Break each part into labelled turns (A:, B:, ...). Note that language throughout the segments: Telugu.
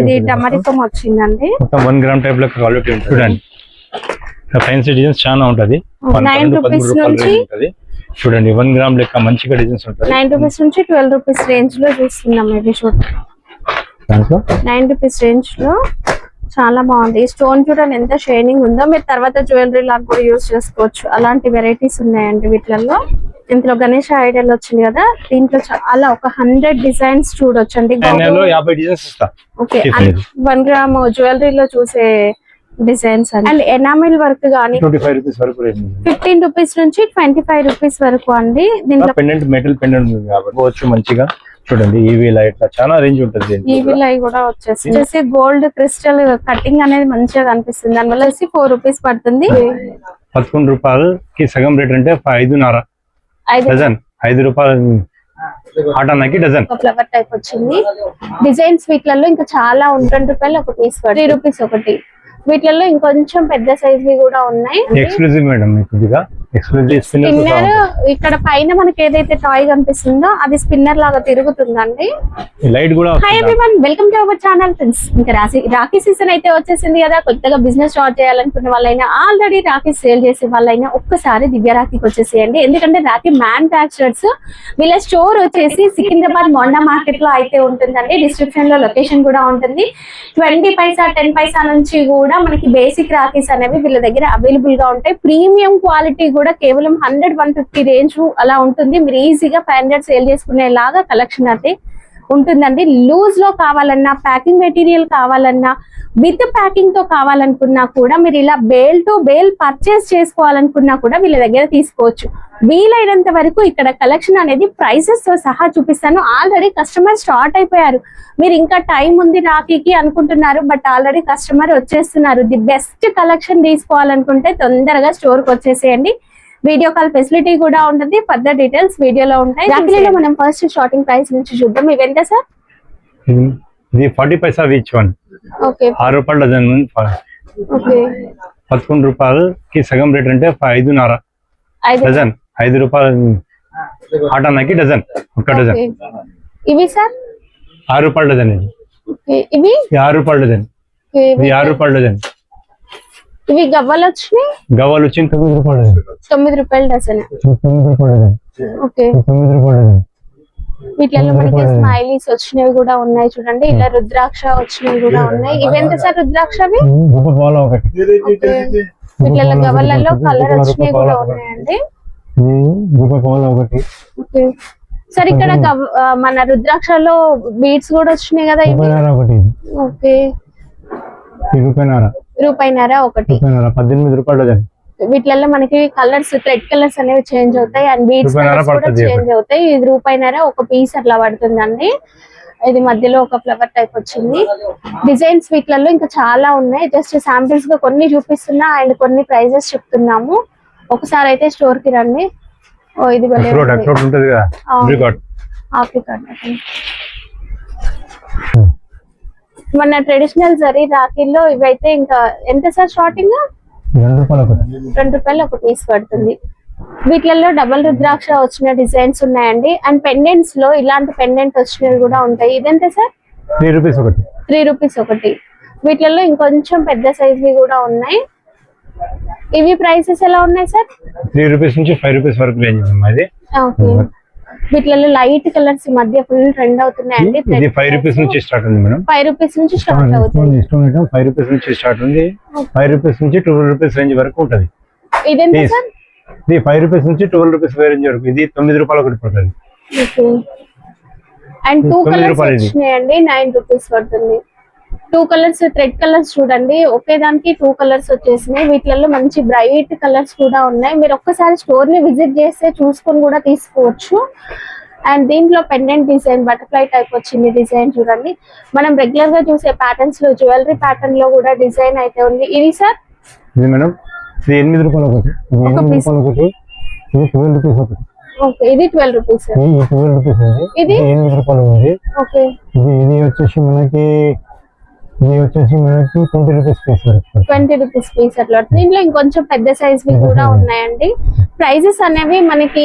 A: ఇది డమరికం వచ్చిందండి.
B: మొత్తం 1 గ్రామ్ టైప్ లో క్వాలిటీ ఉంటుంది. చూడండి ఫ్యాన్సీ డిజైన్స్ చాలా ఉంటది.
A: 9 రూపీస్ నుంచి
B: చూడండి 1 గ్రామ్ లెక్క మంచిగా డిజైన్స్ ఉంటాయి.
A: 9 రూపీస్ నుంచి 12 రూపీస్ రేంజ్ లో చూస్తున్నాం. ఇది చూడండి 9 రూపీస్ రేంజ్ లో చాలా బాగుంది. స్టోన్ చూడండి ఎంత షైనింగ్ ఉందో. మీరు తర్వాత జ్యువెలరీ లాగా కూడా యూజ్ చేసుకోవచ్చు. అలాంటి వెరైటీస్ ఉన్నాయండి వీటిలలో. ఇందులో గణేష్ ఐడియల్ వచ్చింది కదా, దీంట్లో చాలా ఒక 100 డిజైన్స్ చూడొచ్చండి.
B: 50 డిజైన్స్ ఇస్తా.
A: ఓకే 1 గ్రామ్ జ్యువెలరీలో చూసే డిజైన్స్ అండ్ ఎనామిల్ వర్క్ గానీ
B: 25 రూపీస్ వరకు
A: 15 రూపీస్ నుంచి 25 రూపీస్ వరకు అండి. దీంట్లో
B: పెండెంట్ మెటల్ పెండెంట్ ఉంది కాబట్టి మంచిగా చూడండి. ఈవీ లైట్ చాలా రేంజ్ ఉంటుంది.
A: ఈవీ లైట్ కూడా వచ్చేసి గోల్డ్ క్రిస్టల్ కటింగ్ అనేది మంచిగా కనిపిస్తుంది. దానివల్ల 4 రూపీస్ పడుతుంది.
B: 11 రూపాయలకి సగం రేట్ అంటే 5.5 డజన్. 5 రూపాయలు ఆటానికి డజన్.
A: ఫ్లవర్ టైప్ వచ్చింది. డిజైన్స్ వీటిలలో ఇంకా చాలా 20 రూపాయలు ఒక పీస్, 3 రూపీస్ ఒకటి. వీటిలలో ఇంకొంచెం పెద్ద సైజ్ కూడా ఉన్నాయి.
B: ఎక్స్క్లూజివ్ మేడం, కొద్దిగా ఎక్స్క్లూజివ్
A: స్పిన్నర్. ఇక్కడ పైన మనకి ఏదైతే టాయ్ కనిపిస్తుందో అది స్పిన్నర్ లాగా తిరుగుతుందండి.
B: లైట్ కూడా.
A: Hi everyone, welcome to our channel friends. ఇంకా రాఖీ సీజన్ అయితే వచ్చేసింది కదా. కొత్తగా బిజినెస్ స్టార్ట్ చేయాలనుకున్న వాళ్ళైనా, ఆల్రెడీ రాఖీ సేల్ చేసే వాళ్ళైనా ఒక్కసారి దివ్య రాఖీకి వచ్చేసేయండి. ఎందుకంటే రాఖీ మ్యానుఫ్యాక్చరర్స్ వీళ్ళ స్టోర్ వచ్చేసి సికింద్రాబాద్ మొండా మార్కెట్ లో అయితే ఉంటుందండి. డిస్క్రిప్షన్ లో లొకేషన్ కూడా ఉంటుంది. 20 పైసా 10 పైసా నుంచి కూడా మనకి బేసిక్ రాఖీస్ అనేవి వీళ్ళ దగ్గర అవైలబుల్ గా ఉంటాయి. ప్రీమియం క్వాలిటీ కూడా కేవలం 100-150 రేంజ్ అలా ఉంటుంది. మీరు ఈజీగా 500 సేల్ చేసుకునేలాగా కలెక్షన్ అయితే ఉంటుందండి. లూజ్ లో కావాలన్నా, ప్యాకింగ్ మెటీరియల్ కావాలన్నా, విత్ ప్యాకింగ్ తో కావాలనుకున్నా కూడా మీరు ఇలా బేల్ టు బేల్ పర్చేస్ చేసుకోవాలనుకున్నా కూడా వీళ్ళ దగ్గర తీసుకోవచ్చు. వీలైనంత వరకు ఇక్కడ కలెక్షన్ అనేది ప్రైసెస్ తో సహా చూపిస్తాను. ఆల్రెడీ కస్టమర్ స్టార్ట్ అయిపోయారు. మీరు ఇంకా టైం ఉంది రాఖీకి అనుకుంటున్నారు, బట్ ఆల్రెడీ కస్టమర్ వచ్చేస్తున్నారు. ది బెస్ట్ కలెక్షన్ తీసుకోవాలనుకుంటే తొందరగా స్టోర్ కి వచ్చేసేయండి. వీడియో కాల్ ఫెసిలిటీ కూడా ఉంటుంది. ఫర్దర్ డీటెయిల్స్ వీడియోలో ఉంటాయి. రాఖీలో మనం ఫస్ట్ స్టార్టింగ్ ప్రైస్ నుంచి చూద్దాం. ఇవి ఎంత సార్?
B: ఇది 40 పైసా ఈచ్ వన్.
A: ఓకే
B: 6 రూపాయలు డజన్.
A: ఓకే
B: 11 రూపాయలకి సగం రేట్ అంటే 5.5 డజన్. 5 రూపాయలు ఆటానికి డజన్, ఒక డజన్.
A: ఇవి సార్
B: 6 రూపాయలు డజన్.
A: ఇవి
B: 6 రూపాయలు డజన్. ఇది 6 రూపాయలు డజన్.
A: ఇవి గవ్వలు వచ్చినాయి.
B: గవ్వలు వచ్చి 9 రూపాయలు డజన్.
A: 9 రూపాయలు డజన్.
B: 9 రూపాయలు డజన్.
A: ఓకే
B: 9 రూపాయలు డజన్.
A: వీటిలో మనకి స్మైలీస్ వచ్చినవి కూడా ఉన్నాయి చూడండి. ఇలా రుద్రాక్ష వచ్చినవి కూడా ఉన్నాయి. ఇవి ఎంత సార్ రుద్రాక్షవి? వీటిలో గవ్వలలో కలర్ వచ్చినవి కూడా ఉన్నాయండి. సార్ ఇక్కడ మన రుద్రాక్షలో బీడ్స్ కూడా వచ్చినాయి కదా. ఓకే రూపాయిన్నర ఒకటి.
B: 18 రూపాయలు డజన్.
A: వీటిలలో మనకి కలర్స్, థ్రెడ్ కలర్స్ అనేవి చేంజ్ అవుతాయి అండ్ బీడ్స్ కూడా చేంజ్ అవుతాయి. ఇది రూపాయిన్నర ఒక పీస్ అట్లా పడుతుందండి. ఇది మధ్యలో ఒక ఫ్లవర్ టైప్ వచ్చింది. డిజైన్స్ వీటిలలో ఇంకా చాలా ఉన్నాయి. జస్ట్ శాంపిల్స్ గా కొన్ని చూపిస్తున్నా అండ్ కొన్ని ప్రైజెస్ చెప్తున్నాము. ఒకసారి అయితే స్టోర్ కి రండి. ఓ ఇది మన ట్రెడిషనల్ జరీ రాఖీల్లో ఇవైతే ఇంకా ఎంత సార్ స్టార్టింగ్? 2 రూపాయలు ఒక పీస్ పడుతుంది. వీటిలలో డబల్ రుద్రాక్ష వచ్చిన డిజైన్స్ ఉన్నాయండి. అండ్ పెండెంట్స్ లో ఇలాంటి పెండెంట్ వచ్చినవి కూడా ఉంటాయి. ఇదెంత సార్?
B: 3 రూపీస్ ఒకటి.
A: 3 రూపీస్ ఒకటి. వీటిలలో ఇంకొంచెం పెద్ద సైజ్ కూడా ఉన్నాయి. ఇవి ప్రైసెస్ ఎలా ఉన్నాయి సార్?
B: 3 రూపీస్ నుంచి 5 రూపీస్ వరకు రేంజ్ ఉంది.
A: ఓకే వీటిలలో లైట్ కలర్స్ ఈ మధ్య ఫుల్ ట్రెండ్ అవుతున్నాయండి.
B: ఇది 5 రూపీస్ నుంచి స్టార్ట్ ఉంది మేడం.
A: 5 రూపీస్ నుంచి స్టార్ట్ అవుతుంది.
B: 5 రూపీస్ నుంచి స్టార్ట్ ఉంది. 5 రూపీస్ నుంచి 12 రూపీస్ రేంజ్ వరకు ఉంటది.
A: ఇదెంత సార్?
B: ఇది 5 రూపీస్ నుంచి 12 రూపీస్ రేంజ్ వరకు. ఇది 9 రూపాయలు ఒకటి పడుతుంది.
A: ఓకే అండ్ 2 కలర్స్ వచ్చినాయండి. 9 రూపీస్ పడుతుంది. 2 కలర్స్ థ్రెడ్ కలర్స్ చూడండి. ఒకే దానికి 2 కలర్స్ వచ్చేసినాయి. వీటిలలో మంచి బ్రైట్ కలర్స్ కూడా ఉన్నాయి. మీరు ఒక్కసారి స్టోర్ ని విజిట్ చేస్తే చూసుకొని కూడా తీసుకోవచ్చు. అండ్ దీంట్లో పెండెంట్ డిజైన్ బటర్ఫ్లై టైప్ వచ్చింది. డిజైన్ చూడండి. మనం రెగ్యులర్ గా చూసే ప్యాటర్న్స్ లో జ్యువెలరీ ప్యాటర్న్ లో కూడా డిజైన్ అయితే ఉంది. ఇది సార్?
B: ఇది మేడం 8 రూపాయలు ఒకటి. 8 రూపాయలు ఒకటి. ఇది 12 రూపీస్ ఒకటి.
A: ఓకే ఇది 12 రూపీస్.
B: ఇది 12 రూపీస్ ఉంది.
A: ఇది
B: 8 రూపాయలు ఉంది.
A: ఓకే
B: ఇది వచ్చేసి మనకి 20 రూపీస్ పీస్.
A: 20 రూపీస్ పీస్ అట్లా. దీంట్లో ఇంకొంచెం పెద్ద సైజ్ కూడా ఉన్నాయండి. ప్రైజెస్ అనేవి మనకి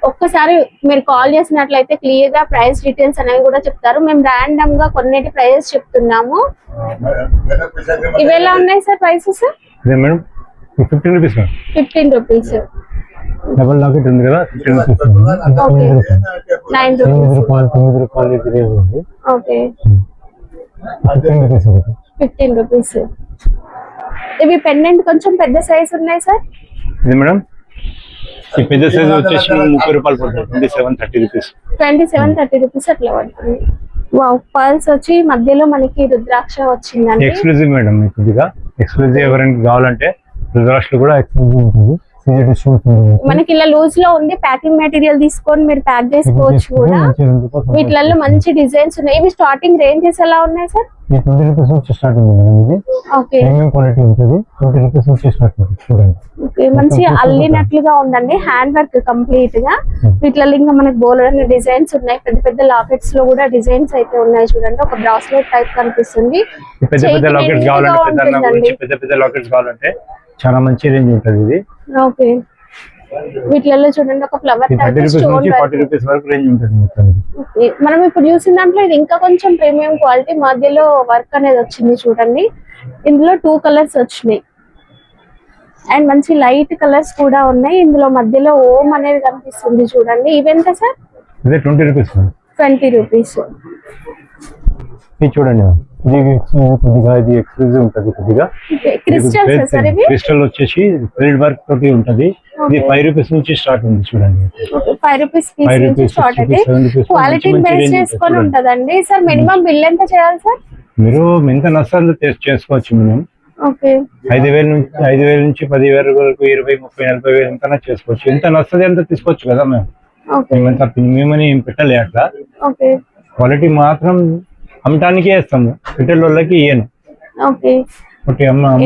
A: ఒక్కసారి మీరు కాల్ చేసినట్లయితే క్లియర్ గా ప్రైస్ డీటెయిల్స్ అనేవి కూడా చెప్తారు. మేము ర్యాండమ్ గా కొన్నిటి ప్రైజెస్ చెప్తున్నాము. ఇవి ఎలా ఉన్నాయి sir prices?
B: Madam 15 rupees.
A: 15 rupees.
B: Double locket ఉంది కదా 15 రూపీస్.
A: 9 రూపీస్.
B: 9 రూపాయలు ఇది రేట్ ఉంది.
A: Okay
B: 15 rupees.
A: 15 రూపీస్. ఇవి పెండెంట్ కొంచెం పెద్ద సైజ్ ఉన్నాయి సార్.
B: ఇది మేడం ఈ పెద్ద సైజ్ వచ్చేసి 30 రూపాయలు పడుతుంది. 27-30 రూపీస్.
A: 27-30 రూపీస్ అట్లా పడుతుంది. వావ్, పర్ల్స్ వచ్చి మధ్యలో మనకి రుద్రాక్ష వచ్చిందండి.
B: ఎక్స్క్లూజివ్ మేడం, మీకు కొద్దిగా ఎక్స్క్లూజివ్ ఎవరైనా కావాలంటే రుద్రాక్షలు కూడా ఎక్స్క్లూజివ్ ఉంటుంది.
A: మనకి ఇలా లూజ్ లో ఉంది. ప్యాకింగ్ మెటీరియల్ తీసుకొని మీరు ప్యాక్ చేసుకోవచ్చు కూడా. వీటిలలో మంచి డిజైన్స్ ఉన్నాయి. ఇవి స్టార్టింగ్ రేంజెస్ ఎలా ఉన్నాయి సార్?
B: 20 రూపీస్ నుంచి స్టార్ట్ ఉంది మేడం. ఇది
A: ఓకే,
B: ప్రీమియం క్వాలిటీ ఉంటుంది. 20 రూపీస్ నుంచి స్టార్ట్ ఉంది. చూడండి,
A: మంచి అల్లినట్లుగా ఉందండి. హ్యాండ్ వర్క్ కంప్లీట్ గా. వీటిలో ఇంకా మనకి బోల్డ్ డిజైన్స్ ఉన్నాయి. పెద్ద పెద్ద లాకెట్స్ లో కూడా డిజైన్స్ అయితే ఉన్నాయి. చూడండి, ఒక బ్రాస్లెట్ టైప్ కనిపిస్తుంది.
B: పెద్ద పెద్ద లాకెట్స్ కావాలంటే పెద్ద పెద్ద లాకెట్స్ కావాలంటే చాలా మంచి రేంజ్ ఉంటుంది ఇది.
A: ఓకే, వీటిలలో చూడండి ఒక ఫ్లవర్ టైప్
B: 30 రూపీస్ నుంచి 40 రూపీస్ వరకు రేంజ్ ఉంటుంది మొత్తం.
A: మనం ఇప్పుడు చూసిన దాంట్లో ఇది ఇంకా కొంచెం ప్రీమియం క్వాలిటీ. మధ్యలో వర్క్ అనేది వచ్చింది చూడండి. ఇందులో 2 కలర్స్ వచ్చినాయి అండ్ మంచి లైట్ కలర్స్ కూడా ఉన్నాయి. ఇందులో మధ్యలో ఓం అనేది కనిపిస్తుంది చూడండి. ఇవెంత సార్?
B: ఇదే 20 రూపీస్.
A: 20 రూపీస్.
B: ఇది చూడండి, కొద్దిగా ఇది ఎక్స్క్లూజివ్ ఉంటుంది. కొద్దిగా క్రిస్టల్ వచ్చేసి థ్రెడ్ వర్క్ తోటి ఉంటది. ఇది 5 రూపీస్ నుంచి స్టార్ట్ ఉంది. చూడండి,
A: 5 రూపీస్ నుంచి స్టార్ట్ అయితే క్వాలిటీ బేస్ చేసుకొని ఉంటదండి. సార్ మినిమం బిల్ ఎంత చేయాలి సార్?
B: మీరు ఎంత నష్టాలు చేసుకోవచ్చు. మినిమం
A: ఓకే
B: 5,000 నుంచి 10,000 వరకు 20, 30, 40,000 ఎంత చేసుకోవచ్చు. ఎంత నష్టది ఎంత తీసుకోవచ్చు కదా మేము. మేమని ఏం పెట్టలే అట్లా. క్వాలిటీ మాత్రం అమ్మటానికే ఇస్తాము, రిటైల్ వాళ్ళకి ఇయ్యను.
A: ఓకే,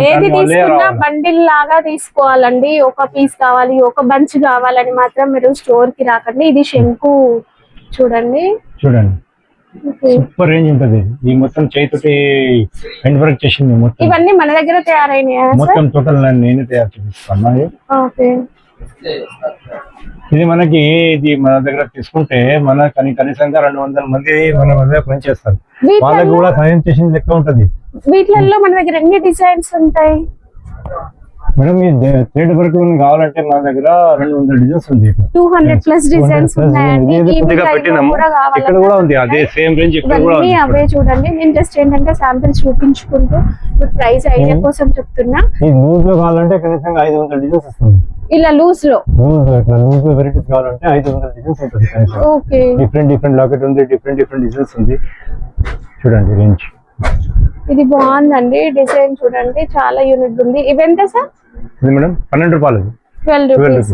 A: ఏది తీసుకున్నా బండిల్ లాగా తీసుకోవాలండి. ఒక పీస్ కావాలి, ఒక బంచ్ కావాలని మాత్రం మీరు స్టోర్ కి రాకండి. ఇది శంకు చూడండి,
B: సూపర్ రేంజ్ ఉంటది. ఈ మొత్తం చేతితోటి హ్యాండ్ వర్క్ చేసింది. మొత్తం
A: ఇవన్నీ మన దగ్గర తయారైనాయా?
B: మొత్తం టోటల్ నేనే తయారు చేస్తాను.
A: ఓకే,
B: ఇది మనకి ఇది మన దగ్గర తీసుకుంటే మన కనీసంగా 200 మంది మన దగ్గర పనిచేస్తారు. వాళ్ళకి కూడా సాయం చేసింది లెక్క ఉంటది.
A: వీటిల్లో మన దగ్గర ఎన్ని డిజైన్స్ ఉంటాయి
B: మేడం? ఈ థ్రెడ్ వర్క్ కావాలంటే మన దగ్గర 200 డిజైన్స్ ఉంది.
A: 200+ డిజైన్స్ ఉన్నాయండి.
B: ఇక్కడ కూడా ఉంది అదే సేమ్ రేంజ్. ఇక్కడ కూడా ఉంది.
A: అవే చూడండి. నేను జస్ట్ ఏంటంటే శాంపిల్స్ చూపించుకుంటూ ప్రైస్ ఐడియా కోసం చెప్తున్నా.
B: ఈ లూజ్ లో కావాలంటే కనీసంగా 500 డిజైన్స్ వస్తుంది.
A: ఇలా లూజ్ లో
B: వెరైటీస్ కావాలంటే 500 డిజైన్స్ ఉంటుంది.
A: ఓకే,
B: డిఫరెంట్ లాకెట్ ఉంది. డిఫరెంట్ డిజైన్స్ ఉంది. చూడండి రేంజ్.
A: ఇది బాగుందండి డిజైన్. చూడండి, చాలా యూనిక్ ఉంది. ఇవెంత సార్?
B: ఇది మేడం 12 రూపాయలు.
A: 12 రూపీస్.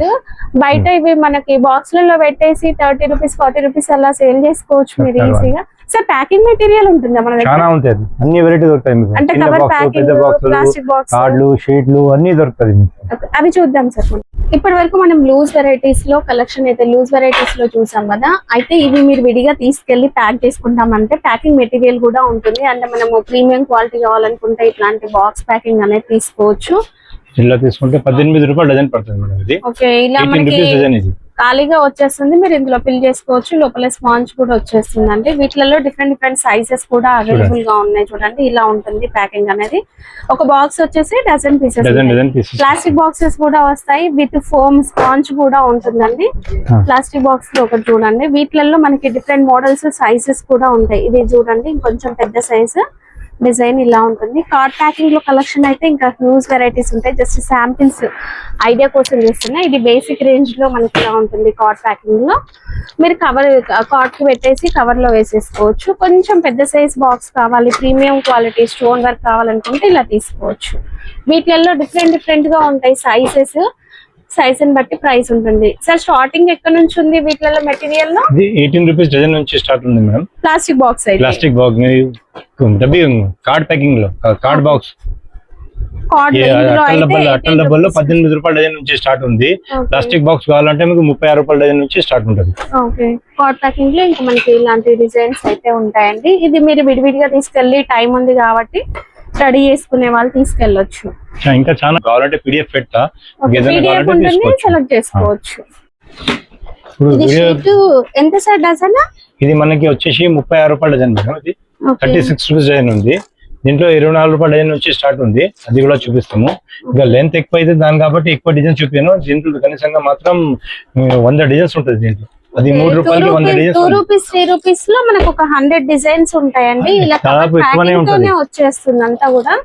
A: బయట ఇవి మనకి బాక్స్లలో పెట్టేసి 30 రూపీస్ 40 రూపీస్ అలా సేల్ చేసుకోవచ్చు మీరు ఈజీగా. సార్ ప్యాకింగ్ మెటీరియల్ ఉంటుందా మన దగ్గర?
B: చాలా ఉంటుంది, అన్ని వెరైటీ దొరుకుతాయి మీకు.
A: అంటే కవర్ ప్యాకింగ్, ప్లాస్టిక్ బాక్స్,
B: కార్డులు, షీట్లు అన్ని దొరుకుతాయి మీకు.
A: అవి చూద్దాం సార్. ఇప్పటి వరకు మనం లూజ్ వెరైటీస్ లో కలెక్షన్ అయితే లూజ్ వెరైటీస్ లో చూసాం కదా. అయితే ఇవి మీరు విడిగా తీసుకెళ్లి ప్యాక్ చేసుకుంటామంటే ప్యాకింగ్ మెటీరియల్ కూడా ఉంటుంది. అంటే మనము ప్రీమియం క్వాలిటీ కావాలనుకుంటే ఇట్లాంటి బాక్స్ ప్యాకింగ్ అనేది తీసుకోవచ్చు.
B: ఇలా తీసుకుంటే 18 రూపాయలు డజన్ పడుతుంది మేడం. ఇది
A: ఓకే, ఇలా మనకి ఖాళీగా వచ్చేస్తుంది. మీరు ఇందులో ఫిల్ చేసుకోవచ్చు. లోపల స్పాంజ్ కూడా వచ్చేస్తుంది అండి. వీటిలలో డిఫరెంట్ సైజెస్ కూడా అవైలబుల్ గా ఉన్నాయి. చూడండి, ఇలా ఉంటుంది ప్యాకింగ్ అనేది. ఒక బాక్స్ వచ్చేసి డజన్ పీసెస్. ప్లాస్టిక్ బాక్సెస్ కూడా వస్తాయి విత్ ఫోమ్ స్పాంజ్ కూడా ఉంటుందండి. ప్లాస్టిక్ బాక్స్ లో ఒకటి చూడండి. వీటిలలో మనకి డిఫరెంట్ మోడల్స్ సైజెస్ కూడా ఉంటాయి. ఇది చూడండి, ఇంకొంచెం పెద్ద సైజు డిజైన్ ఇలా ఉంటుంది. కార్డ్ ప్యాకింగ్ లో కలెక్షన్ అయితే ఇంకా హ్యూజ్ వెరైటీస్ ఉంటాయి. జస్ట్ శాంపిల్స్ ఐడియా కోసం చేస్తున్నా. ఇది బేసిక్ రేంజ్ లో మనకి ఇలా ఉంటుంది. కార్డ్ ప్యాకింగ్ లో మీరు కార్డ్ కి పెట్టేసి కవర్ లో వేసేసుకోవచ్చు. కొంచెం పెద్ద సైజ్ బాక్స్ కావాలి, ప్రీమియం క్వాలిటీ స్టోన్ వర్క్ కావాలనుకుంటే ఇలా తీసుకోవచ్చు. వీటిల్లో డిఫరెంట్ గా ఉంటాయి సైజెస్. సైజ్ ని బట్టి ప్రైస్ ఉంటుంది. సార్ స్టార్టింగ్ ఎక్కడ నుంచి ఉంది వీటిలో మెటీరియల్ లో?
B: 18 రూపీస్ డజన్ నుంచి స్టార్ట్ ఉంది మేడం.
A: ప్లాస్టిక్ బాక్స్ అయితే
B: ప్లాస్టిక్ బాక్స్ కార్డ్ ప్యాకింగ్ లో కార్డ్ బాక్స్ అట్టల డబ్బాల్లో 18 రూపాయల డజన్ నుంచి స్టార్ట్ ఉంది. ప్లాస్టిక్ బాక్స్ కావాలంటే మీకు 36 రూపాయల డజన్ నుంచి స్టార్ట్ ఉంటుంది.
A: ఓకే, కార్డ్ ప్యాకింగ్ లో ఇంకా మనకి ఇలాంటి డిజైన్స్ అయితే ఉంటాయండి. ఇది మీరు విడివిడిగా తీసుకెళ్లి టైం ఉంది కాబట్టి రెడీ చేసుకునే వాళ్ళు తీసుకెళ్ళొచ్చు.
B: ఇంకా చాలా కావాలంటే PDF పెడతా,
A: సెలెక్ట్ చేసుకోవచ్చు.
B: ఇప్పుడు
A: ఇది
B: వీడియో
A: షీట్ ఎంత సార్ డజన్?
B: ఇది మనకి వచ్చేసి 36 రూపాయల డజన్ మేడం. ఇది 36 రూపీస్ డజన్ ఉంది. దీంట్లో 24 రూపాయల డజన్ నుంచి స్టార్ట్ ఉంది, అది కూడా చూపిస్తాము. ఇంకా లెంత్ ఎక్కువ అయితే దాని కాబట్టి ఎక్కువ డిజైన్ చూపాను. దీంట్లో కనీసంగా మాత్రం 100 డిజైన్స్ ఉంటుంది దీంట్లో. అది 3 రూపాయలకి 100 డిజైన్స్.
A: 2 రూపీస్ 3 రూపీస్ లో మనకు ఒక 100 డిజైన్స్ ఉంటాయండి. ఇలా
B: దాదాపు ఎక్కువనే ఉంటుంది,
A: వచ్చేస్తుంది అంతా కూడా.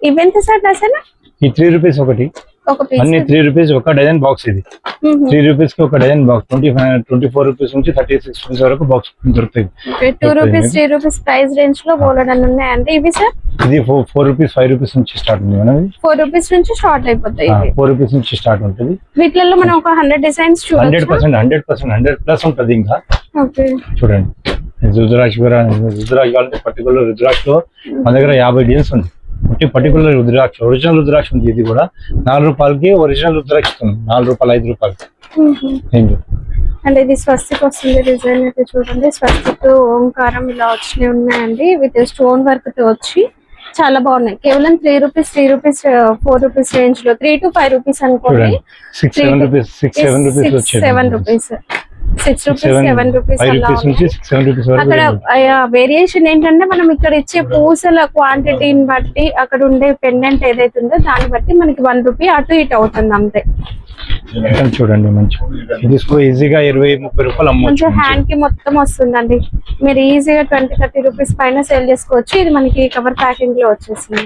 A: ఇవెంత సార్ డజన్?
B: ఈ 3 రూపీస్ ఒకటి,
A: ఒక పీస్
B: అన్ని 3 రూపీస్ ఒక డజన్ బాక్స్. ఇది 3 రూపీస్ కి ఒక డజన్ బాక్స్. 24 రూపీస్ నుంచి 36 రూపీస్ వరకు బాక్స్ దొరుకుతాయి.
A: 2 రూపీస్ 3 రూపీస్ ప్రైస్ రేంజ్ లో బోలెడన్ని ఉన్నాయండి. ఇవి సార్
B: ఇది 4 రూపీస్ 5 రూపీస్ నుంచి స్టార్ట్ ఉంది మేడం.
A: 4 రూపీస్ నుంచి స్టార్ట్ అయిపోతాయి.
B: 4 రూపీస్ నుంచి స్టార్ట్ ఉంటుంది.
A: వీటిలో మనం ఒక 100 డిజైన్స్ చూడొచ్చు.
B: 100% 100+ ఉంటుంది. ఇంకా
A: ఓకే
B: చూడండి, రుద్రాక్ష కావాలంటే పర్టికులర్ రుద్రాక్ష లో మన దగ్గర 50 డిజైన్స్ ఉంది. పర్టికులర్ రుద్రాక్ష, ఒరిజినల్ రుద్రాక్ష ఉంది. ఇది కూడా 4 రూపాయలకి ఒరిజినల్ రుద్రాక్ష ఉంది. 4 రూపాయలు 5 రూపాయలకి.
A: అండ్ ఇది స్వస్తిక్ వస్తుంది. డిజైన్ అయితే చూడండి, స్వస్తిక్ ఓంకారం ఇలా వచ్చినవి ఉన్నాయండి. విత్ స్టోన్ వర్క్ తో వచ్చి చాలా బాగున్నాయి. కేవలం 3 రూపీస్ 4 రూపీస్ రేంజ్ లో 3 to 5 రూపీస్ అనుకోండి.
B: 6-7 rupees 7 rupees
A: 7 rupees 6 rupees 7 rupees
B: 5 rupees నుంచి 6-7 రూపీస్ వరకు.
A: అక్కడ వేరియేషన్ ఏంటంటే మనం ఇక్కడ ఇచ్చే పూసల క్వాంటిటీని బట్టి, అక్కడ ఉండే పెండెంట్ ఏదైతే ఉందో దాన్ని బట్టి మనకి 1 రూపీ అటు ఇటు అవుతుంది అంతే.
B: చూడండి మంచి తీసుకో, ఈజీగా 20-30 రూపాయలు అమ్మవచ్చు.
A: హ్యాండ్ కి మొత్తం వస్తుందండి. మీరు ఈజీగా 20-30 రూపీస్ పైన సేల్ చేసుకోవచ్చు. ఇది మనకి కవర్ ప్యాకింగ్ లో వచ్చేసింది.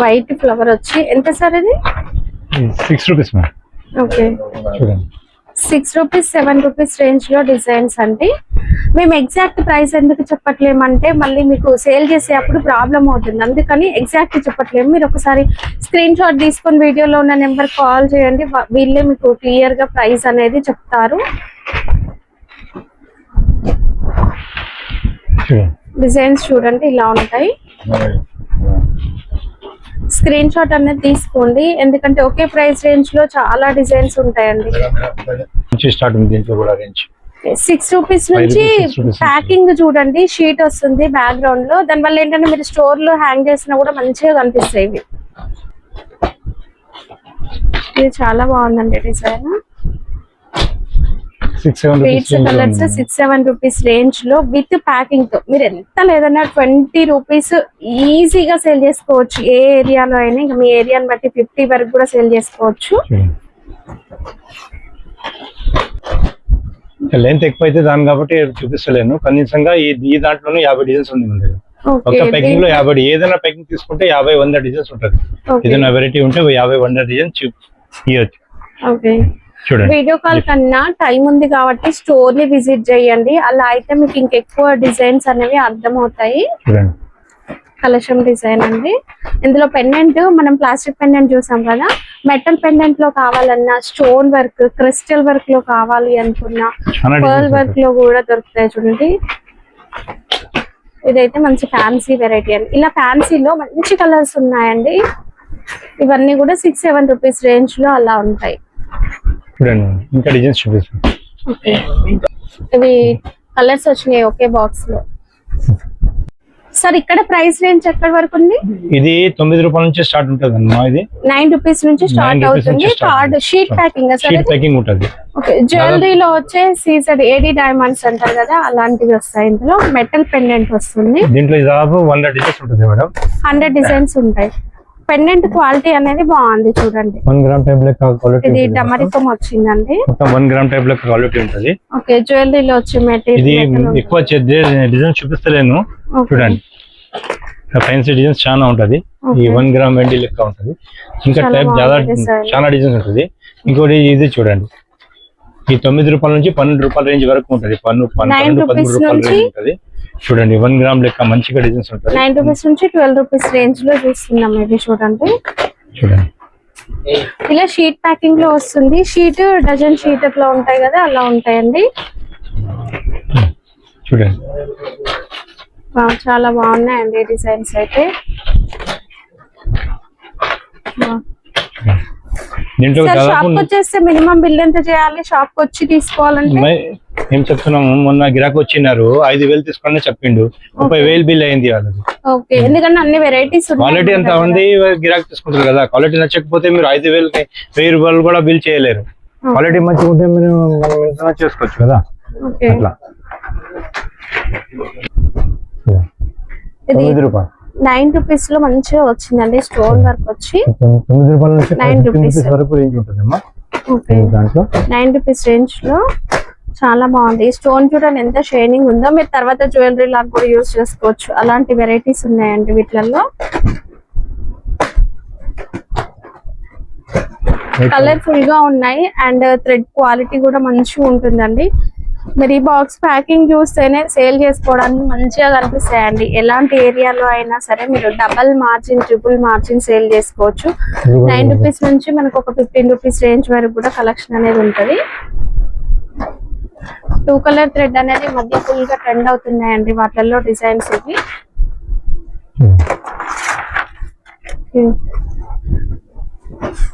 A: వైట్ ఫ్లవర్ వచ్చి ఎంత సార్ ఇది?
B: 6 రూపీస్ మ్యామ్.
A: ఓకే
B: చూడండి,
A: 6 రూపీస్ 7 రూపీస్ రేంజ్ లో డిజైన్స్ అండి. మేము ఎగ్జాక్ట్ ప్రైస్ ఎందుకు చెప్పట్లేమంటే మళ్ళీ మీకు సేల్ చేసేటప్పుడు ప్రాబ్లం అవుతుంది, అందుకని ఎగ్జాక్ట్ చెప్పట్లేము. మీరు ఒకసారి స్క్రీన్ షాట్ తీసుకొని వీడియోలో ఉన్న నెంబర్ కాల్ చేయండి, వీళ్ళే మీకు క్లియర్ గా ప్రైస్ అనేది చెప్తారు. డిజైన్స్ చూడండి ఇలా ఉంటాయి. స్క్రీన్ షాట్ అనేది తీసుకోండి, ఎందుకంటే ఒకే ప్రైస్ రేంజ్ లో చాలా డిజైన్స్ ఉంటాయండి. 6 రూపీస్ నుంచి ప్యాకింగ్ చూడండి, షీట్ వస్తుంది బ్యాక్గ్రౌండ్ లో. దాని వల్ల ఏంటంటే మీరు స్టోర్ లో హ్యాంగ్ చేసినా కూడా మంచిగా కనిపిస్తాయి. ఇది చాలా బాగుందండి design. Beads colours 6-7 rupees range లో విత్ ప్యాకింగ్ తో మీరు ఎంత లేదన్నా 20 రూపీస్ ఈజీగా సేల్ చేసుకోవచ్చు. ఏ ఏరియాలో అయినా, ఇంకా మీ ఏరియాని బట్టి 50 వరకు కూడా సేల్ చేసుకోవచ్చు.
B: లెంత్ ఎక్కువ అయితే దాని కాబట్టి చూపిస్తలేను. కనీసంగా ఈ దాంట్లోనే 50 డిజైన్స్ ఉంది. ఒక ప్యాకింగ్ లో 50, ఏదైనా ప్యాకింగ్ తీసుకుంటే 50-100 డిజైన్స్ ఉంటుంది. ఏదైనా వెరైటీ ఉంటే 50-100 డిజైన్స్ ఇవ్వచ్చు. చూడండి,
A: వీడియో కాల్ కన్నా టైం ఉంది కాబట్టి స్టోర్ ని విజిట్ చేయండి. అలా అయితే మీకు ఇంకెక్కువ డిజైన్స్ అనేవి అర్థమవుతాయి. కలశం డిజైన్ అండి. ఇందులో పెండెంట్ మనం ప్లాస్టిక్ పెండెంట్ చూసాం కదా, మెటల్ పెండెంట్ లో కావాలన్నా, స్టోన్ వర్క్, క్రిస్టల్ వర్క్ లో కావాలి అనుకున్నా, పర్ల్ వర్క్ లో కూడా దొరుకుతాయి. చూడండి, ఇదైతే మంచి ఫ్యాన్సీ వెరైటీ అండి. ఇలా ఫ్యాన్సీలో మంచి కలర్స్ ఉన్నాయండి. ఇవన్నీ కూడా 6-7 రూపీస్ రేంజ్ లో అలా ఉంటాయి.
B: చూడండి, ఇంకా డిజైన్స్ చూపిస్తాను.
A: ఇవి కలర్స్ వచ్చినాయి ఒకే బాక్స్ లో. సార్ ఇక్కడ ప్రైస్ రేంజ్ ఎక్కడి వరకు ఉంది?
B: ఇది 9 రూపాయల నుంచి స్టార్ట్ ఉంటుంది అమ్మా. ఇది
A: 9 రూపీస్ నుంచి స్టార్ట్ అవుతుంది. Card sheet packing
B: sheet packing ఉంటుంది.
A: ఓకే, జ్యువెలరీలో వచ్చే సీజెడ్ ఏడీ డైమండ్స్ అంటారు కదా, అలాంటివి వస్తాయి. ఇందులో మెటల్ పెండెంట్ వస్తుంది.
B: దీంట్లో దాదాపు 100 డిజైన్స్ ఉంటుంది మేడం.
A: 100 డిజైన్స్ ఉంటాయి. పెండెంట్ క్వాలిటీ అనేది బాగుంది చూడండి.
B: 1 గ్రామ్ టైప్ లెక్క క్వాలిటీ.
A: ఇది డమరికం వచ్చిందండి.
B: మొత్తం 1 గ్రామ్ టైప్ లెక్క క్వాలిటీ ఉంటుంది.
A: ఓకే, జ్యువెలరీలో వచ్చే మెటీరియల్.
B: ఇది ఎక్కువ డిజైన్ చూపిస్తలేను. చూడండి, ఫ్యాన్సీ డిజైన్స్ చాలా ఉంటది. ఈ 1 గ్రామ్ వెండి లెక్క ఉంటది. ఇంకా టైప్ చాలా డిజైన్స్ ఉంటుంది. ఇంకోటి ఇది చూడండి, ఈ 9 రూపాయల నుంచి 12 రూపాయల రేంజ్ వరకు ఉంటది. 12-13 రూపాయల రేంజ్ ఉంటది. చూడండి, 1 గ్రామ్ లెక్క మంచిగా డిజైన్స్ ఉంటుంది.
A: 9 రూపీస్ నుంచి 12 రూపీస్ రేంజ్ లో చూస్తున్నాం. ఇది చూడండి, ఇలా షీట్ ప్యాకింగ్ లో వస్తుంది. షీట్ డజన్ షీట్ అట్లా ఉంటాయి కదా, అలా ఉంటాయండి.
B: చూడండి,
A: చాలా బాగున్నాయండి డిజైన్స్ అయితే.
B: దీంట్లో దాదాపు
A: షాప్ వచ్చేస్తే మినిమం బిల్ ఎంత చేయాలి షాప్ కి వచ్చి తీసుకోవాలంటే?
B: ఏం చెప్తున్నాము, మొన్న గిరాకు వచ్చినారు 5,000 తీసుకోండి చెప్పిండు, 30,000 బిల్ అయింది వాళ్ళది.
A: ఓకే, ఎందుకంటే అన్ని వెరైటీస్
B: క్వాలిటీ ఎంత ఉంది గిరాకు తీసుకుంటారు కదా, క్వాలిటీ నచ్చకపోతే మీరు 5,000కి 1,000 రూపాయలు కూడా బిల్ చేయలేరు. క్వాలిటీ మంచిగా ఉంటే మీరు మనం ఎంత చేసుకోవచ్చు కదా. అట్లా 9 రూపాయలు
A: 9 రూపీస్ లో మంచిగా వచ్చిందండి, స్టోన్ వర్క్ వచ్చి
B: 9 రూపాయల నుంచి
A: 9 రూపీస్
B: వరకు రేంజ్ ఉంటుందమ్మా. దాంట్లో
A: 9 రూపీస్ రేంజ్ లో చాలా బాగుంది. స్టోన్ చూడండి ఎంత షైనింగ్ ఉందో, మీరు తర్వాత జ్యువెలరీ లాగా కూడా యూజ్ చేసుకోవచ్చు. అలాంటి వెరైటీస్ ఉన్నాయండి వీటిలలో. కలర్ఫుల్ గా ఉన్నాయి అండ్ థ్రెడ్ క్వాలిటీ కూడా మంచిగా ఉంటుందండి. మరి ఈ బాక్స్ ప్యాకింగ్ చూస్తేనే సేల్ చేసుకోవడానికి మంచిగా కనిపిస్తాయండి. ఎలాంటి ఏరియాలో అయినా సరే మీరు double margin, triple margin sale చేసుకోవచ్చు. 9 రూపీస్ నుంచి మనకు ఒక 15 రూపీస్ రేంజ్ వరకు కూడా కలెక్షన్ అనేది ఉంటది. 2 కలర్ థ్రెడ్ అనేది మధ్య ఫుల్ గా ట్రెండ్ అవుతున్నాయండి వాటిల్లో డిజైన్స్ ఇవి.